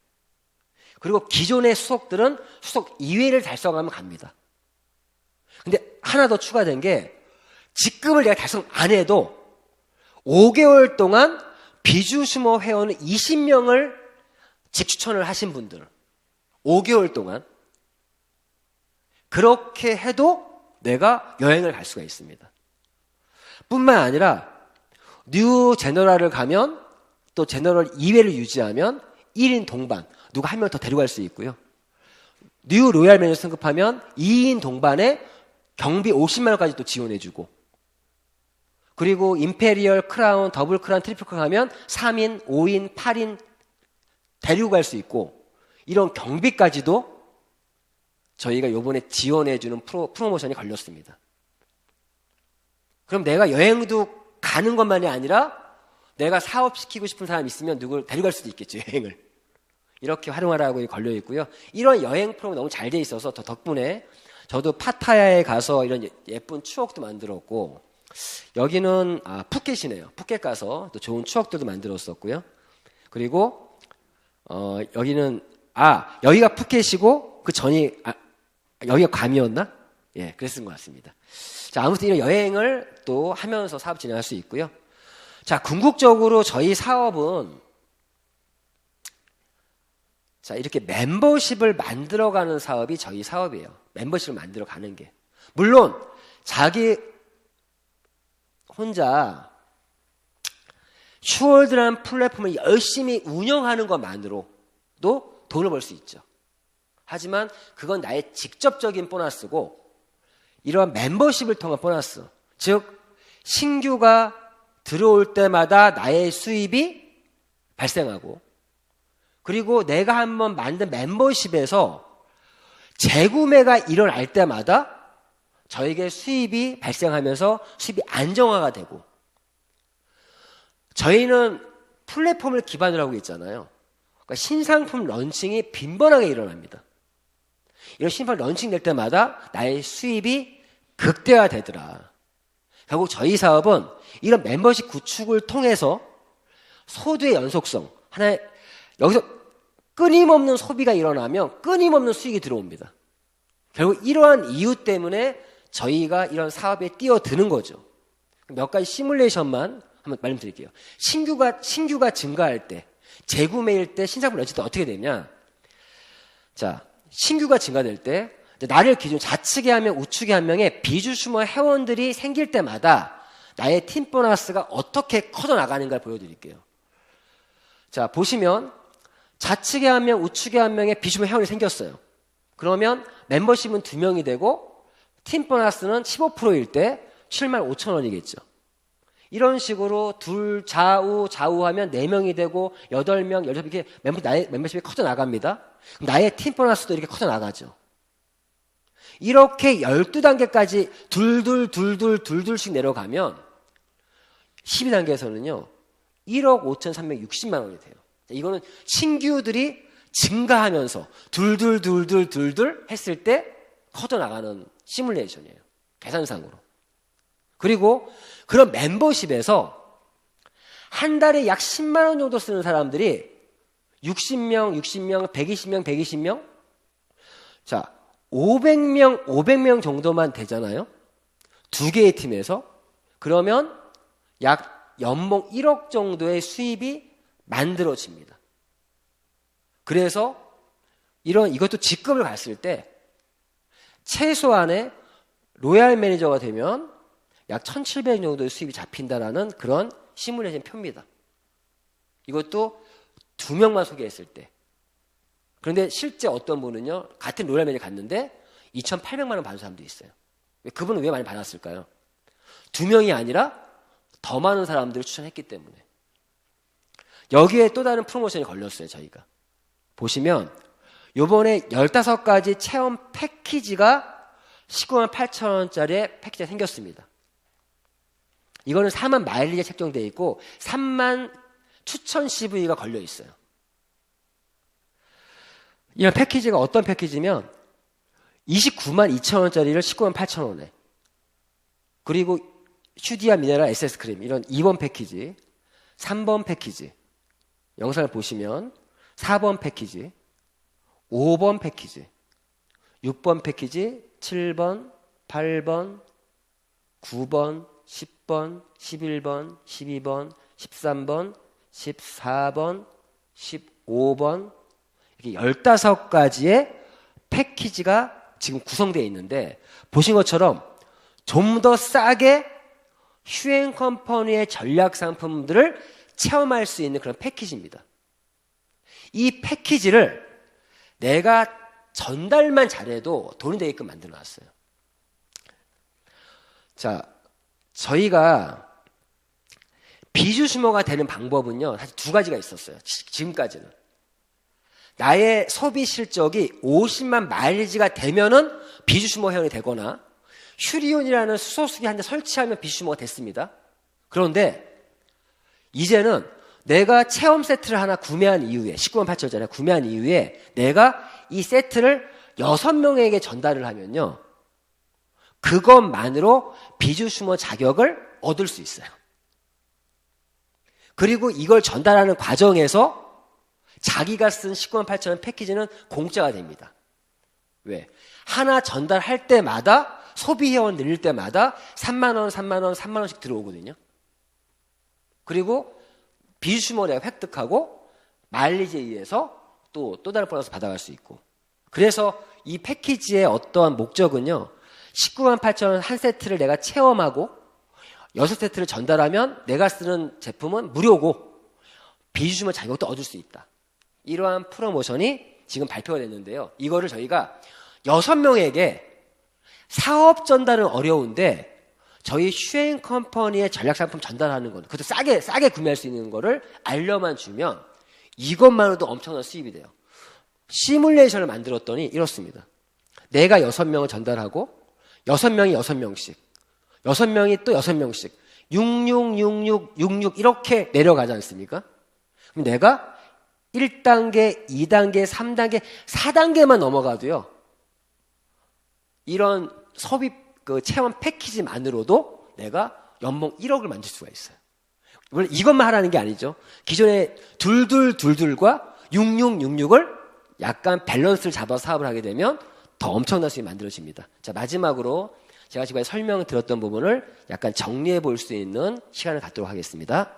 그리고 기존의 수석들은 수석 2회를 달성하면 갑니다. 근데 하나 더 추가된 게, 직급을 내가 달성 안 해도 5개월 동안 비주슈머 회원을 20명을 재추천을 하신 분들, 5개월 동안 그렇게 해도 내가 여행을 갈 수가 있습니다. 뿐만 아니라 뉴 제너럴을 가면 또 제너럴 2회를 유지하면 1인 동반, 누가 한 명 더 데려갈 수 있고요. 뉴 로얄 매니저 승급하면 2인 동반에 경비 50만 원까지 또 지원해주고, 그리고 임페리얼, 크라운, 더블 크라운, 트리플 크라운 하면 3인, 5인, 8인 데리고 갈 수 있고, 이런 경비까지도 저희가 요번에 지원해주는 프로모션이 걸렸습니다. 그럼 내가 여행도 가는 것만이 아니라 내가 사업시키고 싶은 사람 있으면 누굴 데려갈 수도 있겠죠, 여행을. 이렇게 활용하라고 걸려 있고요. 이런 여행 프로그램이 너무 잘 돼 있어서 덕분에 저도 파타야에 가서 이런 예쁜 추억도 만들었고, 여기는 푸켓이네요. 푸켓 가서 또 좋은 추억들도 만들었었고요. 그리고 여기는 여기가 푸켓이고 그 전이 여기가 괌이었나? 예, 그랬던 것 같습니다. 자, 아무튼 이런 여행을 또 하면서 사업 진행할 수 있고요. 자, 궁극적으로 저희 사업은 자, 이렇게 멤버십을 만들어가는 사업이 저희 사업이에요. 멤버십을 만들어가는 게. 물론 자기 혼자 슈월드라는 플랫폼을 열심히 운영하는 것만으로도 돈을 벌 수 있죠. 하지만 그건 나의 직접적인 보너스고 이러한 멤버십을 통한 보너스, 즉 신규가 들어올 때마다 나의 수입이 발생하고 그리고 내가 한번 만든 멤버십에서 재구매가 일어날 때마다 저에게 수입이 발생하면서 수입이 안정화가 되고 저희는 플랫폼을 기반으로 하고 있잖아요. 그러니까 신상품 런칭이 빈번하게 일어납니다. 이런 신상품 런칭 될 때마다 나의 수입이 극대화되더라. 결국 저희 사업은 이런 멤버십 구축을 통해서 소득의 연속성, 하나의 여기서 끊임없는 소비가 일어나면 끊임없는 수익이 들어옵니다. 결국 이러한 이유 때문에 저희가 이런 사업에 뛰어드는 거죠. 몇 가지 시뮬레이션만 한번 말씀드릴게요. 신규가 증가할 때, 재구매일 때 신상품 런칭 때 어떻게 되냐? 자, 신규가 증가될 때 나를 기준 좌측에 한 명, 우측에 한 명의 비주슈머 회원들이 생길 때마다 나의 팀 보너스가 어떻게 커져 나가는가를 보여드릴게요. 자, 보시면 좌측에 한 명, 우측에 한 명의 비주슈머 회원이 생겼어요. 그러면 멤버십은 2명이 되고 팀 보너스는 15%일 때 75,000원이겠죠. 이런 식으로 좌우하면 4명이 되고 8명, 16명 이렇게 나의 멤버십이 커져 나갑니다. 그럼 나의 팀 보너스도 이렇게 커져 나가죠. 이렇게 12단계까지 둘둘씩 내려가면 12단계에서는요. 1억 5,360만 원이 돼요. 이거는 신규들이 증가하면서 둘 했을 때 커져 나가는 시뮬레이션이에요. 계산상으로. 그리고 그런 멤버십에서 한 달에 약 10만 원 정도 쓰는 사람들이 60명, 120명. 자, 500명 정도만 되잖아요. 2개의 팀에서. 그러면 약 연봉 1억 정도의 수입이 만들어집니다. 그래서 이것도 직급을 갔을 때 최소한의 로얄 매니저가 되면 약 1,700 정도의 수입이 잡힌다라는 그런 시뮬레이션 표입니다. 이것도 2명만 소개했을 때. 그런데 실제 어떤 분은요, 같은 로얄 매니저 갔는데 2,800만 원 받은 사람도 있어요. 그분은 왜 많이 받았을까요? 2명이 아니라 더 많은 사람들을 추천했기 때문에. 여기에 또 다른 프로모션이 걸렸어요, 저희가. 보시면 요번에 15가지 체험 패키지가 19만 8천 원짜리 패키지가 생겼습니다. 이거는 4만 마일리지가 책정되어 있고 3만 추천 CV가 걸려 있어요. 이런 패키지가 어떤 패키지면 29만 2천 원짜리를 19만 8천 원에, 그리고 슈디아 미네랄 SS 크림 이런 2번 패키지, 3번 패키지, 영상을 보시면 4번 패키지, 5번 패키지, 6번 패키지, 7번, 8번, 9번, 10번, 11번, 12번, 13번, 14번, 15번 이렇게 15가지의 패키지가 지금 구성되어 있는데 보신 것처럼 좀 더 싸게 휴행 컴퍼니의 전략 상품들을 체험할 수 있는 그런 패키지입니다. 이 패키지를 내가 전달만 잘해도 돈이 되게끔 만들어놨어요. 자, 저희가 비주슈머가 되는 방법은요, 사실 2가지가 있었어요. 지금까지는. 나의 소비 실적이 50만 마일리지가 되면은 비주슈머 회원이 되거나, 슈리온이라는 수소수기 한 대 설치하면 비주슈머가 됐습니다. 그런데 이제는 내가 체험 세트를 하나 구매한 이후에 19만 8천원짜리 구매한 이후에 내가 이 세트를 6명에게 전달을 하면요, 그것만으로 비주슈머 자격을 얻을 수 있어요. 그리고 이걸 전달하는 과정에서 자기가 쓴 19만 8천 원 패키지는 공짜가 됩니다. 왜? 하나 전달할 때마다 소비회원 늘릴 때마다 3만 원, 3만 원, 3만 원씩 들어오거든요. 그리고 비주머니가 획득하고 마일리지에 의해서 또 다른 보너스 받아갈 수 있고. 그래서 이 패키지의 어떠한 목적은요. 19만 8천 원 한 세트를 내가 체험하고 6세트를 전달하면 내가 쓰는 제품은 무료고 비주머니 자격도 얻을 수 있다. 이러한 프로모션이 지금 발표가 됐는데요. 이거를 저희가 6명에게 사업 전달은 어려운데 저희 슈행 컴퍼니의 전략 상품 전달하는 건 그것도 싸게 구매할 수 있는 거를 알려만 주면 이것만으로도 엄청난 수입이 돼요. 시뮬레이션을 만들었더니 이렇습니다. 내가 6명을 전달하고 6명이 6명씩 6명이 또 6명씩 66, 66, 66 이렇게 내려가지 않습니까? 그럼 내가 1단계, 2단계, 3단계, 4단계만 넘어가도요. 이런 소비 체험 패키지만으로도 내가 연봉 1억을 만들 수가 있어요. 물론 이것만 하라는 게 아니죠. 기존의 둘둘둘둘과 6666을 약간 밸런스를 잡아서 사업을 하게 되면 더 엄청난 수익이 만들어집니다. 자, 마지막으로 제가 지금 설명드렸던 부분을 약간 정리해 볼 수 있는 시간을 갖도록 하겠습니다.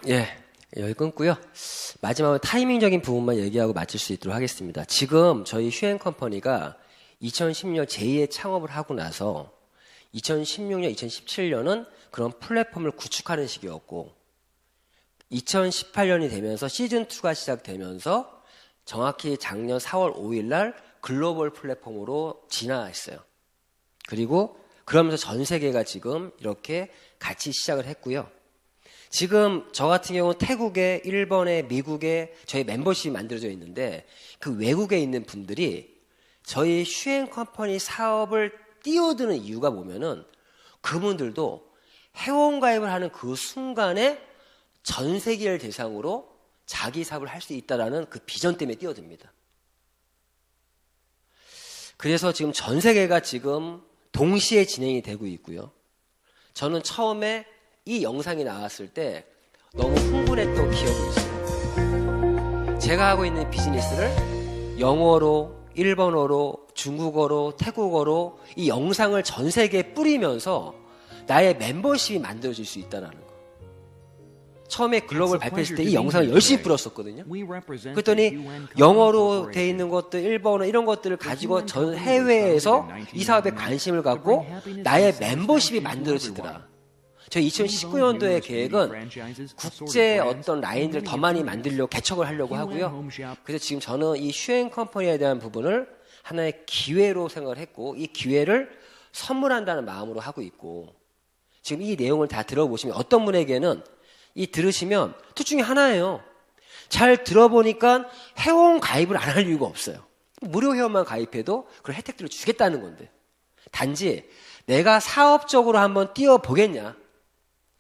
예, 여기 끊고요. 마지막으로 타이밍적인 부분만 얘기하고 마칠 수 있도록 하겠습니다. 지금 저희 슈행 컴퍼니가 2016년 제2의 창업을 하고 나서 2016년, 2017년은 그런 플랫폼을 구축하는 시기였고 2018년이 되면서 시즌2가 시작되면서 정확히 작년 4월 5일 날 글로벌 플랫폼으로 진화했어요. 그리고 그러면서 전 세계가 지금 이렇게 같이 시작을 했고요. 지금 저 같은 경우는 태국에, 일본에, 미국에 저희 멤버십이 만들어져 있는데 그 외국에 있는 분들이 저희 슈행 컴퍼니 사업을 뛰어드는 이유가 뭐냐면 그분들도 회원가입을 하는 그 순간에 전 세계를 대상으로 자기 사업을 할 수 있다라는 그 비전 때문에 뛰어듭니다. 그래서 지금 전 세계가 지금 동시에 진행이 되고 있고요. 저는 처음에 이 영상이 나왔을 때 너무 흥분했던 기억이 있어요. 제가 하고 있는 비즈니스를 영어로, 일본어로, 중국어로, 태국어로 이 영상을 전 세계에 뿌리면서 나의 멤버십이 만들어질 수 있다는 거. 처음에 글로벌 발표했을 때 이 영상을 열심히 뿌렸었거든요. 그랬더니 영어로 돼 있는 것들, 일본어 이런 것들을 가지고 전 해외에서 이 사업에 관심을 갖고 나의 멤버십이 만들어지더라. 저희 2019년도의 계획은 국제 어떤 라인들을 더 많이 만들려고 개척을 하려고 하고요. 그래서 지금 저는 이 슈행 컴퍼니에 대한 부분을 하나의 기회로 생각을 했고 이 기회를 선물한다는 마음으로 하고 있고 지금 이 내용을 다 들어보시면 어떤 분에게는 이 들으시면 둘 중에 하나예요. 잘 들어보니까 회원 가입을 안 할 이유가 없어요. 무료 회원만 가입해도 그런 혜택들을 주겠다는 건데 단지 내가 사업적으로 한번 뛰어보겠냐?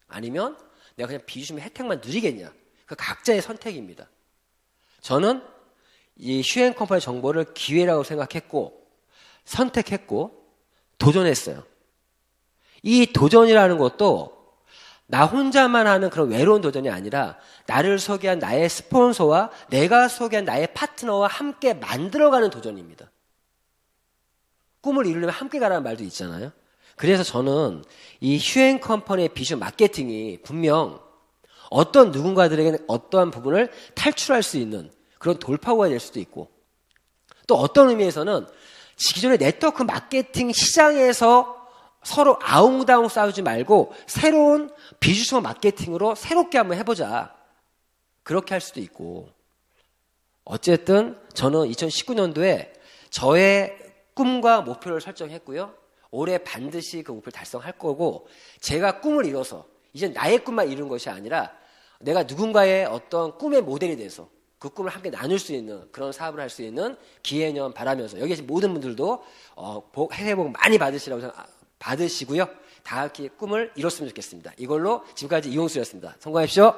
아니면 내가 그냥 비주심의 혜택만 누리겠냐? 그 각자의 선택입니다. 저는 이 휴행 컴퍼니 정보를 기회라고 생각했고 선택했고 도전했어요. 이 도전이라는 것도 나 혼자만 하는 그런 외로운 도전이 아니라 나를 소개한 나의 스폰서와 내가 소개한 나의 파트너와 함께 만들어가는 도전입니다. 꿈을 이루려면 함께 가라는 말도 있잖아요. 그래서 저는 이 휴행 컴퍼니의 비전 마케팅이 분명 어떤 누군가들에게는 어떠한 부분을 탈출할 수 있는 그런 돌파구가 될 수도 있고 또 어떤 의미에서는 기존의 네트워크 마케팅 시장에서 서로 아웅다웅 싸우지 말고 새로운 비주얼 마케팅으로 새롭게 한번 해보자. 그렇게 할 수도 있고 어쨌든 저는 2019년도에 저의 꿈과 목표를 설정했고요. 올해 반드시 그 목표를 달성할 거고 제가 꿈을 이뤄서 이제 나의 꿈만 이루는 것이 아니라 내가 누군가의 어떤 꿈의 모델이 돼서 그 꿈을 함께 나눌 수 있는 그런 사업을 할 수 있는 기회년 바라면서 여기 계신 모든 분들도 새해 복 많이 받으시고요. 다 함께 꿈을 이뤘으면 좋겠습니다. 이걸로 지금까지 이용수였습니다. 성공하십시오.